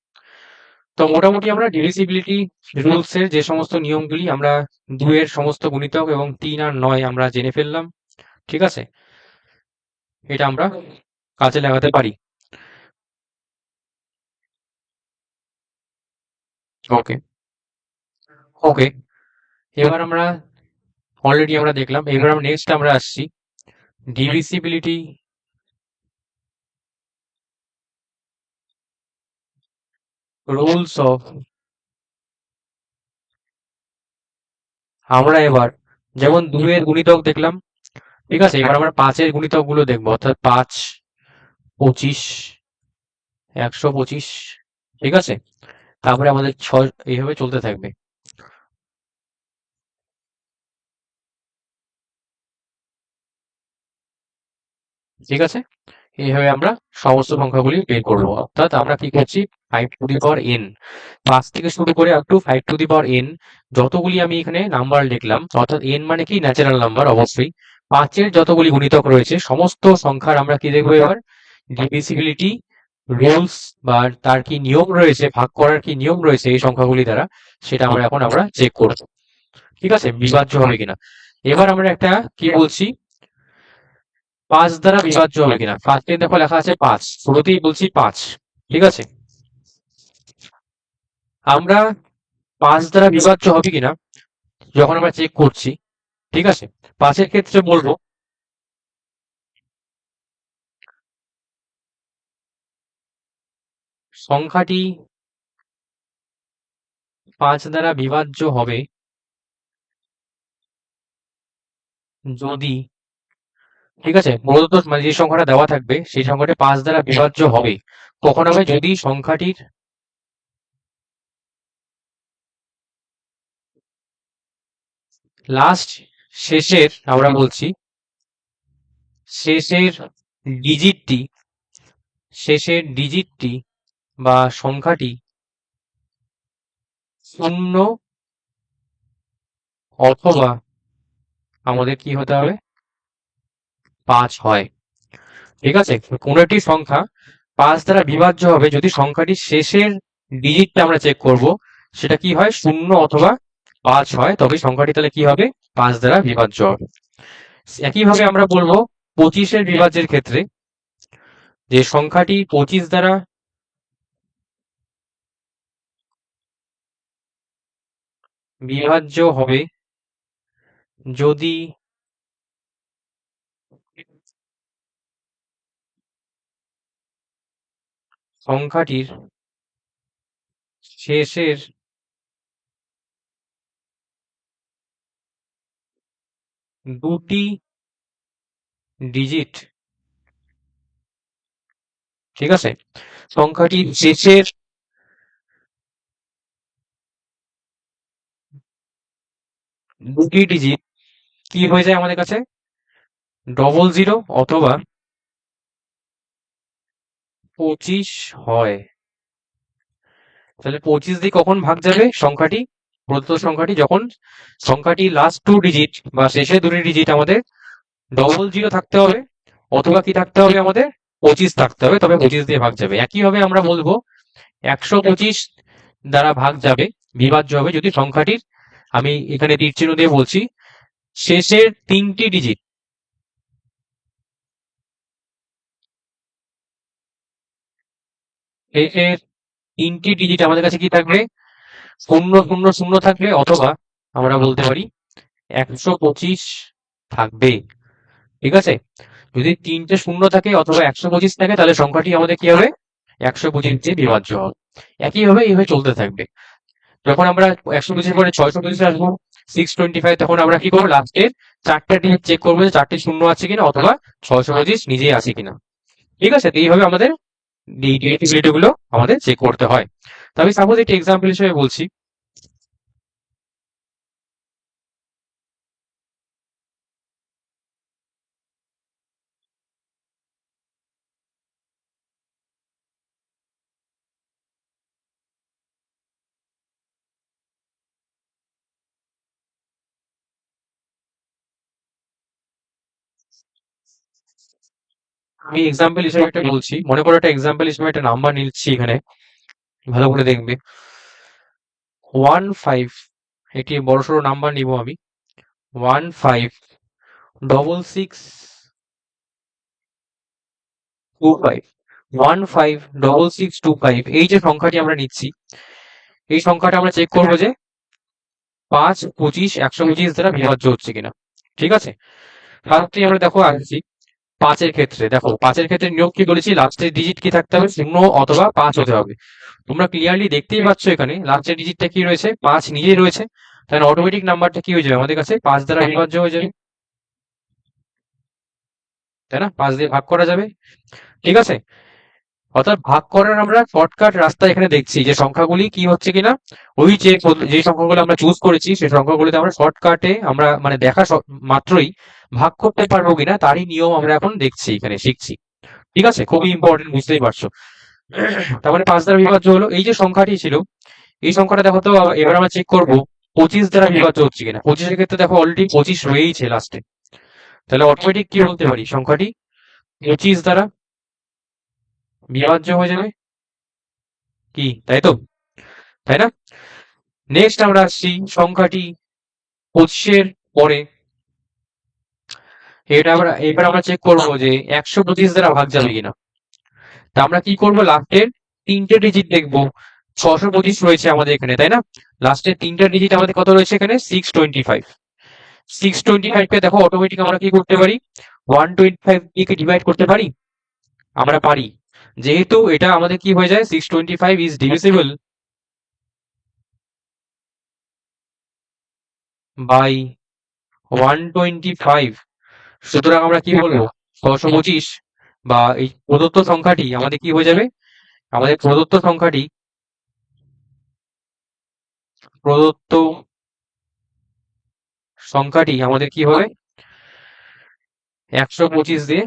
তো মোটামুটি আমরা ডিভিজিবিলিটি রুলস এর যে সমস্ত নিয়মগুলি, আমরা 2 এর সমস্ত গুণিতক এবং 3 আর 9 আমরা জেনে ফেললাম। ঠিক আছে, এটা আমরা কাজে লাগাতে পারি। ওকে, ওকে, এবার আমরা অলরেডি আমরা দেখলাম, এবার আমরা নেক্সট আমরা আসছি ডিভিজিবিলিটি রুলস অফ। আমরা এবার যেমন 2 এর গুণিতক দেখলাম, ঠিক আছে, এবার আমরা 5 এর গুণিতক গুলো দেখবো, অর্থাৎ 5 25 125, ঠিক আছে, তারপরে আমাদের 6 এইভাবে চলতে থাকবে। ঠিক আছে, এইভাবে আমরা সমস্ত সংখ্যাগুলি বের করবো, অর্থাৎ আমরা কি করছি 5n, 5 থেকে শুরু করে আপ টু 5n, যতগুলি আমি এখানে নাম্বার লিখলাম, অর্থাৎ n মানে কি ন্যাচারাল নাম্বার অবশ্যই, 5-এর যতগুলি গুণিতক রয়েছে সমস্ত সংখ্যার আমরা কি দেখবো এবার ডিভিজিবিলিটি রুলস বা তার কি নিয়ম রয়েছে, ভাগ করার কি নিয়ম রয়েছে এই সংখ্যাগুলি দ্বারা, সেটা আমরা চেক করব। ঠিক আছে, বিভাজ্য হবে কিনা। এবার আমরা একটা কি বলছি, 5 দ্বারা বিভাজ্য হবে কিনা। ফার্স্টে দেখো লেখা আছে 5, শুরুতেই বলছি 5। ঠিক আছে, আমরা 5 দ্বারা বিভাজ্য হবে কিনা যখন আমরা চেক করছি, ঠিক আছে, 5-এর ক্ষেত্রে বলবো সংখ্যাটি 5 দ্বারা বিভাজ্য হবে যদি, ঠিক আছে, মূলত মানে যে সংখ্যাটা দেওয়া থাকবে সেই সংখ্যাটি 5 দ্বারা বিভাজ্য হবে কখন হবে, যদি সংখ্যাটির লাস্ট শেষের আমরা বলছি শেষের ডিজিটটি শেষের ডিজিটটি বা সংখ্যাটি 0 অথবা আমাদের কি হতে হবে 5 হয়। ঠিক আছে, কোন একটি সংখ্যা 5 দ্বারা বিভাজ্য হবে যদি সংখ্যাটির শেষের ডিজিটটা আমরা চেক করব, সেটা কি হয় 0 অথবা 5 হয়, তবে সংখ্যাটি তাহলে কি হবে 5 দ্বারা বিভাজ্য হবে। একইভাবে আমরা বলবো 25-এর বিভাজ্যের ক্ষেত্রে যে সংখ্যাটি 25 দ্বারা বিভাজ্য হবে যদি সংখ্যাটির শেষের দুটি ডিজিট, ঠিক আছে, সংখ্যাটির শেষের দুটি ডিজিট কি হয়ে যায় আমাদের কাছে 00 অথবা 25 হয়, তাহলে 25 দিয়ে কখন ভাগ যাবে সংখ্যাটি, প্রদত্ত সংখ্যাটি যখন সংখ্যাটি লাস্ট 2 ডিজিট বা শেষের দুটি ডিজিট আমাদের 00 থাকতে হবে অথবা কি থাকতে হবে আমাদের 25 থাকতে হবে, তবে 25 দিয়ে ভাগ যাবে। একইভাবে আমরা বলবো 125 দ্বারা ভাগ যাবে, বিভাজ্য হবে যদি সংখ্যাটির, আমি এখানে তীর চিহ্ন দিয়ে বলছি, শেষের 3টি ডিজিট শেষের 3টি ডিজিট আমাদের কাছে কি থাকবে 000 থাকবে অথবা আমরা বলতে পারি 125 থাকবে। ঠিক আছে, যদি 3টে 0 থাকে অথবা 125 থাকে তাহলে সংখ্যাটি আমাদের কি হবে 125 দিয়ে বিভাজ্য হবে। একইভাবে এইভাবে চলতে থাকবে। যখন আমরা 125 পরে 625 আসবো 625, তখন আমরা কি করবো লাস্টের 4টা ডিজিট চেক করবো যে 4টি 0 আছে কিনা অথবা 625 নিজেই আছে কিনা। ঠিক আছে, তো এইভাবে আমাদের ডিরেক্টিভিটি গুলো আমাদের চেক করতে হয়। তবে সাপোজ একটি এক্সাম্পল হিসেবে বলছি, আমি এক্সাম্পল হিসেবে একটা বলছি, মনে করো একটা এক্সাম্পল হিসেবে একটা নাম্বার নিচ্ছি এখানে, ভালো করে দেখবে 15, একটি বড়সড় নাম্বার নিব আমি 156625, 156625, এই যে সংখ্যাটি আমরা নিচ্ছি এই সংখ্যাটা আমরা চেক করবো যে 5, 25, 125 দ্বারা বিভাজ্য হচ্ছে কিনা। ঠিক আছে, ফার্স্টে আমরা দেখো আসছি 5-এর ক্ষেত্রে, দেখো 5-এর ক্ষেত্রে নিয়োগ কি বলেছি লাস্টের ডিজিট কি থাকতে হবে 0 অথবা 5 হতে হবে। তোমরা ক্লিয়ারলি দেখতেই পাচ্ছ এখানে লাস্টের ডিজিটটা কি রয়েছে 5 নিজেই রয়েছে, তাহলে অটোমেটিক নাম্বারটা কি হয়ে যাবে আমাদের কাছে 5 দ্বারা বিভাজ্য হয়ে যাবে, তাই না, 5 দিয়ে ভাগ করা যাবে। ঠিক আছে, অর্থাৎ ভাগ করার আমরা শর্টকাট রাস্তা এখানে দেখছি যে সংখ্যাগুলি কি হচ্ছে কিনা, ওই যে সংখ্যাগুলো আমরা চুজ করেছি সেই সংখ্যাগুলিতে আমরা শর্টকাটে আমরা মানে দেখা মাত্রই ভাগ করতে পারবো কিনা তারই নিয়ম আমরা এখন দেখছি, এখানে শিখছি। ঠিক আছে, খুবই ইম্পর্টেন্ট, বুঝতেই পারছো। তার মানে 5 দ্বারা বিভাজ্য হলো, এই যে সংখ্যাটি ছিল এই সংখ্যাটা দেখো তো, এবার আমরা চেক করবো 25 দ্বারা বিভাজ্য হচ্ছে কিনা। 25-এর ক্ষেত্রে দেখো অলরেডি 25 রয়েইছে লাস্টে, তাহলে অটোমেটিক কি বলতে পারি, সংখ্যাটি 25 দ্বারা বিভাজ্য হয়ে যাবে, কি তাই তো, তাই না? নেক্সট আমরা আসছি সংখ্যাটি 25-এর পরে, এবার আমরা চেক করবো যে 125 দ্বারা ভাগ যাবে কিনা। তা আমরা কি করবো, লাস্টের তিনটে ডিজিট দেখবো। 625 রয়েছে আমাদের এখানে, তাই না? লাস্টের তিনটা ডিজিট আমাদের কত রয়েছে এখানে, 625। 625 কে দেখো অটোমেটিক আমরা কি করতে পারি, 125 দিয়ে ডিভাইড করতে পারি, আমরা পারি। যেহেতু এটা আমাদের কি হয়ে যায়, 625 ইজ ডিভিজিবল বাই 125, সুতরাং আমরা কি বলবো, 625 বা এই প্রদত্ত সংখ্যাটি আমাদের কি হয়ে যাবে, আমাদের প্রদত্ত সংখ্যাটি আমাদের কি হবে, 125 দিয়ে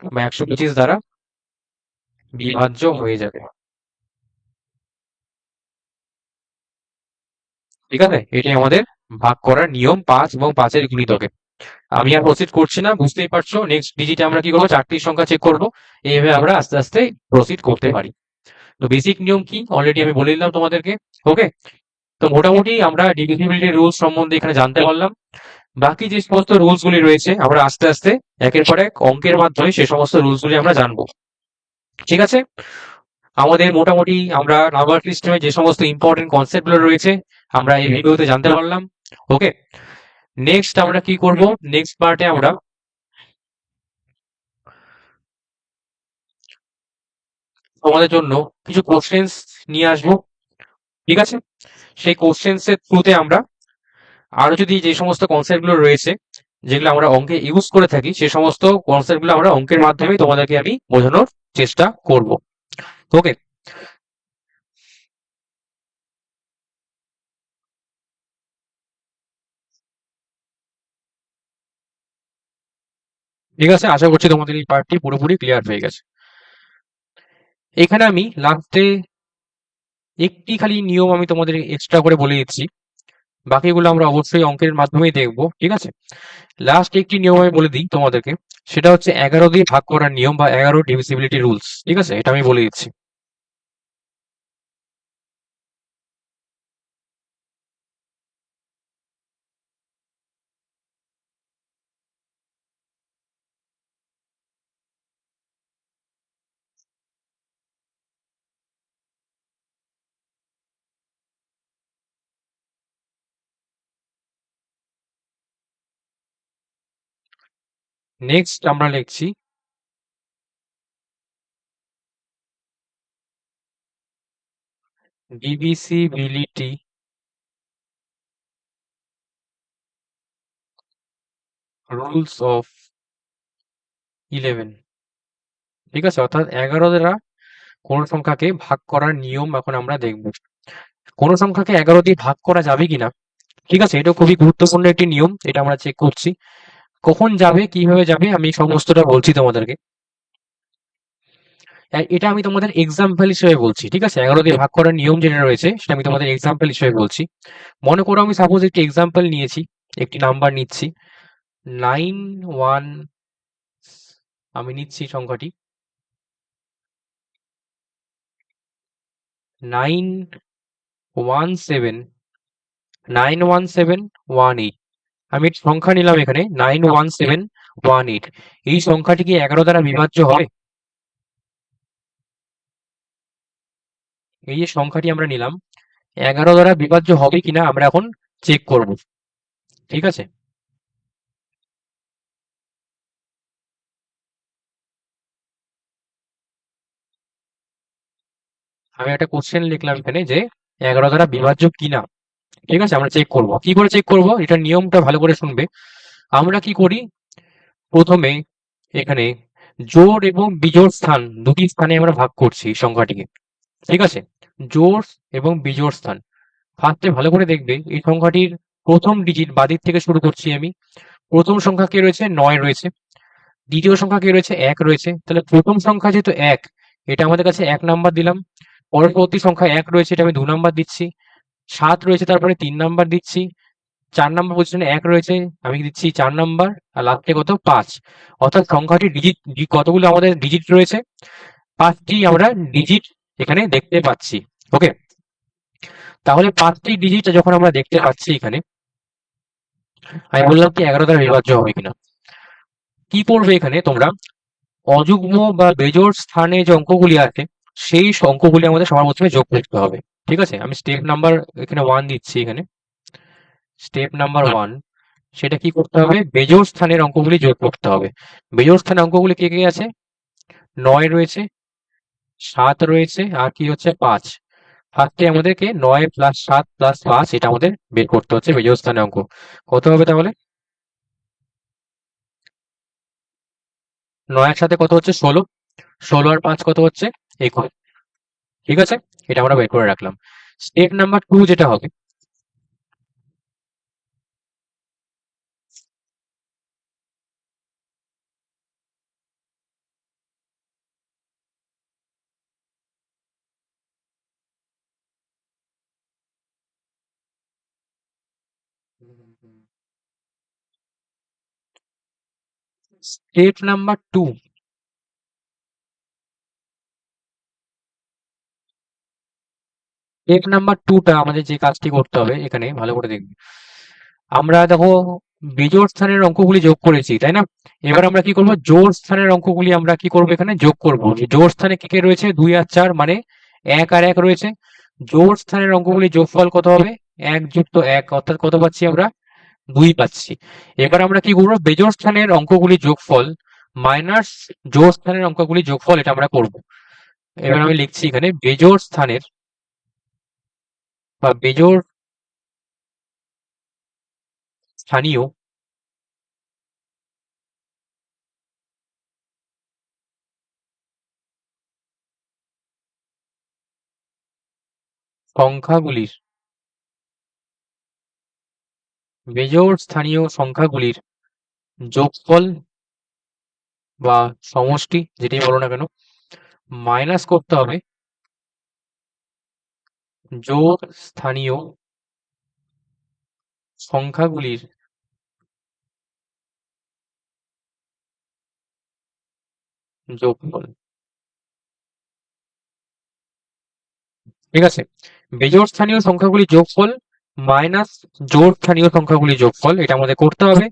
বা 125 দ্বারা বিভাজ্য হয়ে যাবে। ঠিক আছে, এটি আমাদের ভাগ করার নিয়ম 5 এবং 5-এর গুণিতকে। আমি আর প্রসিড করছি না, বুঝতেই পারছো। নেক্সট ডিজিটে আমরা কি করবো, 4টি সংখ্যা চেক করবো। এইভাবে আমরা আস্তে আস্তে প্রসিড করতে পারি। তো বেসিক নিয়ম কি অলরেডি আমি বলে দিলাম তোমাদেরকে। ওকে, তো মোটামুটি আমরা ডিভিজিবিলিটি রুলস সম্বন্ধে এখানে জানতে পারলাম। বাকি যে সমস্ত রুলস গুলি রয়েছে আমরা আস্তে আস্তে একের পর এক অঙ্কের মাধ্যমে সে সমস্ত রুলস গুলি আমরা জানবো। ঠিক আছে, আমাদের মোটামুটি আমরা নাম্বার সিস্টেমে যে সমস্ত ইম্পর্টেন্ট কনসেপ্ট গুলো রয়েছে আমরা এই ভিডিওতে জানতে পারলাম। ওকে, নেক্সট আমরা কি করব, নেক্সট পার্টে আমরা তোমাদের জন্য কিছু কোশ্চেন্স নিয়ে আসবো। ঠিক আছে, সেই কোশ্চেন্স এর থ্রুতে আমরা আরো যদি যে সমস্ত কনসেপ্ট গুলো রয়েছে যেগুলো আমরা অঙ্কে ইউজ করে থাকি সে সমস্ত কনসেপ্ট গুলো আমরা অঙ্কের মাধ্যমে তোমাদেরকে আমি বোঝানোর চেষ্টা করব। ওকে, ঠিক আছে, আশা করছি তোমাদের এই পার্টটি পুরোপুরি ক্লিয়ার হয়ে গেছে। এখানে আমি লাস্টে একটি খালি নিয়ম আমি তোমাদের এক্সট্রা করে বলে দিচ্ছি, বাকিগুলো আমরা অবশ্যই অঙ্কের মাধ্যমেই দেখবো। ঠিক আছে, লাস্ট একটি নিয়ম আমি বলে দিই তোমাদেরকে, সেটা হচ্ছে 11 দিয়ে ভাগ করার নিয়ম বা 11 ডিভিজিবিলিটি রুলস। ঠিক আছে, এটা আমি বলে দিচ্ছি। নেক্সট আমরা লিখছি ডিভিজিবিলিটি রুলস অফ 11। ঠিক আছে, অর্থাৎ 11 দ্বারা কোন সংখ্যাকে ভাগ করার নিয়ম এখন আমরা দেখব। কোন সংখ্যাকে 11 দিয়ে ভাগ করা যাবে কিনা, ঠিক আছে, এটা খুবই গুরুত্বপূর্ণ একটি নিয়ম, এটা আমরা চেক করছি। কখন যাবে, কিভাবে যাবে, আমি সমস্তটা বলছি তোমাদেরকে। এটা আমি তোমাদের এক্সাম্পল হিসেবে বলছি। ঠিক আছে, 11 দিয়ে ভাগ করার নিয়ম যেটা রয়েছে সেটা আমি তোমাদের এক্সাম্পল হিসেবে বলছি। মনে করো আমি সাপোজ একটি এক্সাম্পল নিয়েছি, একটি নাম্বার নিচ্ছি 91, আমি নিচ্ছি সংখ্যাটি 917 আমি একটি সংখ্যা নিলাম এখানে 91718। এই সংখ্যাটি কি 11 দ্বারা বিভাজ্য হবে? এই যে সংখ্যাটি আমরা নিলাম 11 দ্বারা বিভাজ্য হবে কিনা আমরা এখন চেক করব। ঠিক আছে, আমি একটা কোশ্চেন লিখলাম এখানে যে 11 দ্বারা বিভাজ্য কিনা। ঠিক আছে, আমরা চেক করব। কি করে চেক করব, এটা নিয়মটা ভালো করে শুনবে। আমরা কি করি, প্রথমে এখানে জোড় এবং বিজোড় স্থান দুটি স্থানে আমরা ভাগ করছি সংখ্যাটিকে। ঠিক আছে, জোড় এবং বিজোড় স্থান ফার্স্টে ভালো করে দেখবে। এই সংখ্যাটির প্রথম ডিজিট বাদিক থেকে শুরু করছি আমি। প্রথম সংখ্যা কি রয়েছে, 9 রয়েছে। দ্বিতীয় সংখ্যা কি রয়েছে, 1 রয়েছে। তাহলে প্রথম সংখ্যা যেহেতু 1, এটা আমাদের কাছে 1 নাম্বার দিলাম। পরবর্তী সংখ্যা 1 রয়েছে, এটা আমি 2 নাম্বার দিচ্ছি। 7 রয়েছে, তারপরে 3 নাম্বার দিচ্ছি। 4 নম্বর পজিশনে 1 রয়েছে, আমি দিচ্ছি 4 নাম্বার, আর লাস্টে কত 5। অর্থাৎ সংখ্যাটির ডিজিট কতগুলো আমাদের ডিজিট রয়েছে, 5টি আমরা ডিজিট এখানে দেখতে পাচ্ছি। ওকে, তাহলে 5টি ডিজিট যখন আমরা দেখতে পাচ্ছি এখানে, আমি বললাম কি 11 দ্বারা বিভাজ্য হবে কিনা। কি করবে এখানে তোমরা, অযুগ্ম বা বেজোড় স্থানে যে অঙ্কগুলি আছে সেই অঙ্কগুলি আমাদের সবার প্রথমে যোগ করতে হবে। ঠিক আছে, আমি স্টেপ নাম্বার এখানে 1 দিচ্ছি। এখানে স্টেপ নাম্বার 1, সেটা কি করতে হবে, বেজোড় স্থানের অঙ্কগুলি যোগ করতে হবে। বেজোড় স্থানের অঙ্কগুলি কে কে আছে, 9 রয়েছে, 7 রয়েছে, আর কি হচ্ছে 5। ফার্স্টে আমাদেরকে 9 প্লাস 7 প্লাস 5 এটা আমাদের বের করতে হচ্ছে বেজোড় স্থানের অঙ্ক। কত হবে তাহলে, 9 এর সাথে কত হচ্ছে 16, 16 আর 5 কত হচ্ছে 21। ঠিক আছে, এটা আমরা বের করে রাখলাম। স্টেপ নাম্বার 2 যেটা হবে, স্টেপ নাম্বার 2, স্টেপ নাম্বার 2টা আমাদের যে কাজটি করতে হবে এখানে ভালো করে দেখবে। আমরা দেখো বিজোড় স্থানের অঙ্কগুলি যোগ করেছি, তাই না? এবার আমরা কি করব, জোড় স্থানের অঙ্কগুলি আমরা কি করব, এখানে যোগ করব। জোড় স্থানে কি কে রয়েছে, 2 আর 4, মানে 1 আর 1 রয়েছে। জোড় স্থানের অঙ্কগুলি যোগফল কত হবে, 1 যুক্ত 1, অর্থাৎ কত পাচ্ছি আমরা, 2 পাচ্ছি। এবার আমরা কি করব, বেজোড় স্থানের অঙ্কগুলি যোগফল মাইনাস জোড় স্থানের অঙ্কগুলি যোগফল, এটা আমরা করব। এবার আমি লিখছি এখানে বেজোড় স্থানের বা বেজোড় স্থানীয় সংখ্যাগুলির, বেজোড় স্থানীয় সংখ্যাগুলির যোগফল বা সমষ্টি যেটাই বলো না কেন, মাইনাস করতে হবে জোড় স্থানীয় সংখ্যাগুলির যোগফল। ঠিক আছে, বেজোড় স্থানীয় সংখ্যাগুলির যোগফল মাইনাস জোড় স্থানীয় সংখ্যাগুলির যোগফল, এটা আমাদের করতে হবে।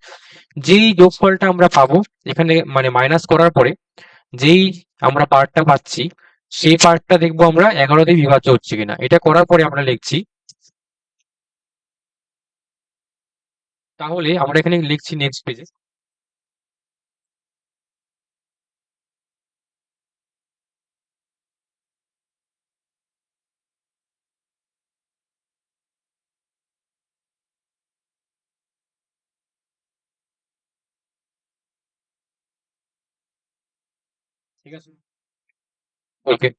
যেই যোগফলটা আমরা পাবো এখানে, মানে মাইনাস করার পরে যেই আমরা পার্টটা পাচ্ছি, সেই পার্টটা দেখবো আমরা 11 দিয়ে বিভাজ্য হচ্ছে কিনা। এটা করার পরে আমরা লিখছি, তাহলে আমরা এখানে লিখছি নেক্সট পেজে, ঠিক আছে। ওকে,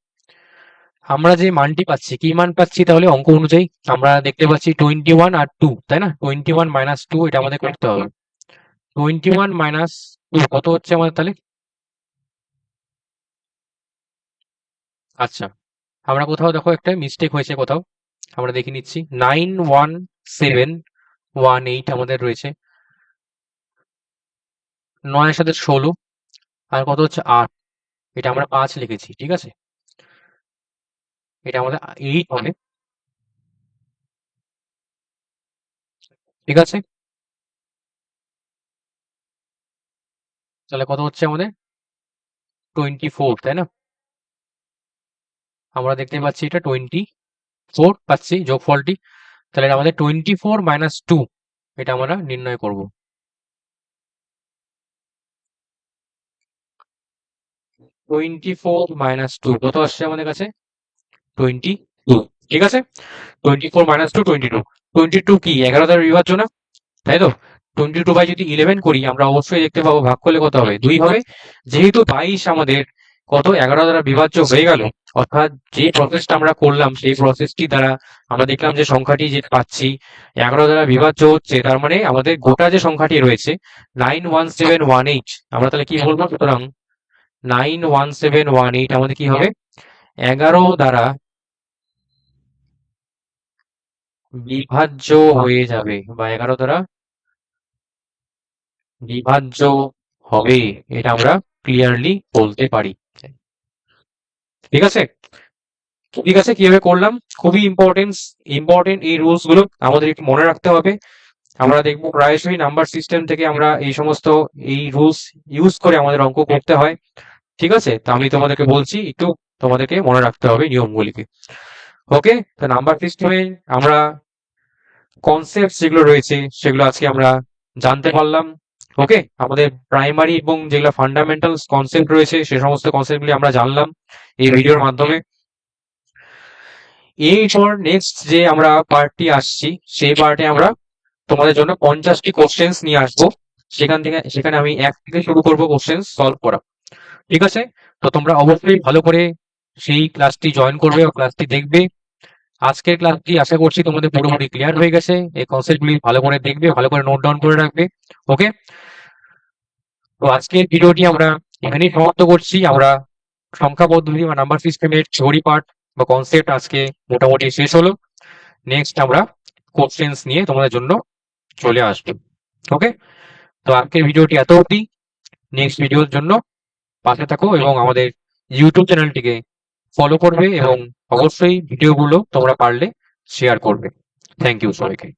আমরা যে মানটি পাচ্ছি, কি মান পাচ্ছি তাহলে অঙ্ক অনুযায়ী, আমরা দেখতে পাচ্ছি 21 আর 2, তাই না? 21 মাইনাস 2 এটা আমাদের করতে হবে। 21 মাইনাস 2 কত হচ্ছে আমাদের তাহলে, আচ্ছা আমরা কোথাও দেখো একটা মিস্টেক হয়েছে কোথাও, আমরা দেখে নিচ্ছি। 91718 আমাদের রয়েছে, 9 এর সাথে 16 আর কত হচ্ছে 8, এটা আমরা 5 লিখেছি। ঠিক আছে, এটা আমাদের 8 হবে। ঠিক আছে, তাহলে কত হচ্ছে আমাদের 24, তাই না? আমরা দেখতে পাচ্ছি এটা 24 পাচ্ছি যোগফলটি। তাহলে এটা আমাদের 24 মাইনাস 2, এটা আমরা নির্ণয় করব। 24 মাইনাস 2 কত আসছে আমাদের কাছে, 22। ঠিক আছে, 24 মাইনাস 2 22। 22 কি 11 দ্বারা বিভাজ্য না, তাই তো? 22 বাই যদি 11 করি আমরা অবশ্যই দেখতে পাবো ভাগ করলে কত হবে, 2 হবে। যেহেতু 22 আমাদের কত 11 দ্বারা বিভাজ্য হয়ে গেল, অর্থাৎ যে প্রসেসটা আমরা করলাম সেই প্রসেসটি দ্বারা আমরা দেখলাম যে সংখ্যাটি যে পাচ্ছি 11 দ্বারা বিভাজ্য হচ্ছে, তার মানে আমাদের গোটা যে সংখ্যাটি রয়েছে 91718, আমরা তাহলে কি বলবো, সুতরাং 91718 আমাদের কি হবে, 11 দ্বারা বিভাজ্য হয়ে যাবে বা 11 দ্বারা বিভাজ্য হবে, এটা আমরা ক্লিয়ারলি বলতে পারি। ঠিক আছে, ঠিক আছে, কিভাবে করলাম, খুবই ইম্পর্টেন্ট এই রুলস গুলো আমাদের একটু মনে রাখতে হবে। আমরা দেখবো প্রায়শই নাম্বার সিস্টেম থেকে আমরা এই সমস্ত এই রুলস ইউজ করে আমাদের অঙ্ক করতে হয়। ঠিক আছে, তো আমি তোমাদেরকে বলছি, একটু তোমাদেরকে মনে রাখতে হবে নিয়মগুলিকে। ওকে, তো নাম্বার সিস্টেমে আমরা কনসেপ্ট যেগুলো রয়েছে সেগুলো আজকে আমরা জানতে পারলাম। ওকে, আমাদের প্রাইমারি এবং যেগুলো ফান্ডামেন্টাল কনসেপ্ট রয়েছে সে সমস্ত কনসেপ্টগুলি আমরা জানলাম এই ভিডিওর মাধ্যমে। এরপর নেক্সট যে আমরা পার্টটি আসছি, সেই পার্টে আমরা তোমাদের জন্য 50টি কোশ্চেন্স নিয়ে আসবো। সেখানে আমি 1 থেকে শুরু করবো কোশ্চেন্স সলভ করা। ঠিক আছে, তো তোমরা অবশ্যই ভালো করে সেই ক্লাসটি জয়েন করবে ও ক্লাসটি দেখবে। আজকের ক্লাসটি আশা করছি তোমাদের পুরোপুরি ক্লিয়ার হয়ে গেছে। এই কনসেপ্টগুলি ভালো করে দেখবে, ভালো করে নোট ডাউন করে রাখবে। ওকে, তো আজকের ভিডিওটি আমরা এখানেই সমাপ্ত করছি। আমরা সংখ্যা পদ্ধতি বা নাম্বার সিস্টেমের থিওরি পার্ট বা কনসেপ্ট আজকে মোটামুটি শেষ হলো। নেক্সট আমরা কোশ্চেন্স নিয়ে তোমাদের জন্য চলে আসবো। ওকে, তো আজকের ভিডিওটি এত অবধি। নেক্সট ভিডিওর জন্য পাশে থাকো এবং আমাদের ইউটিউব চ্যানেলটিকে ফলো করবে এবং অবশ্যই ভিডিওগুলো তোমরা পারলে শেয়ার করবে। থ্যাংক ইউ সবাইকে।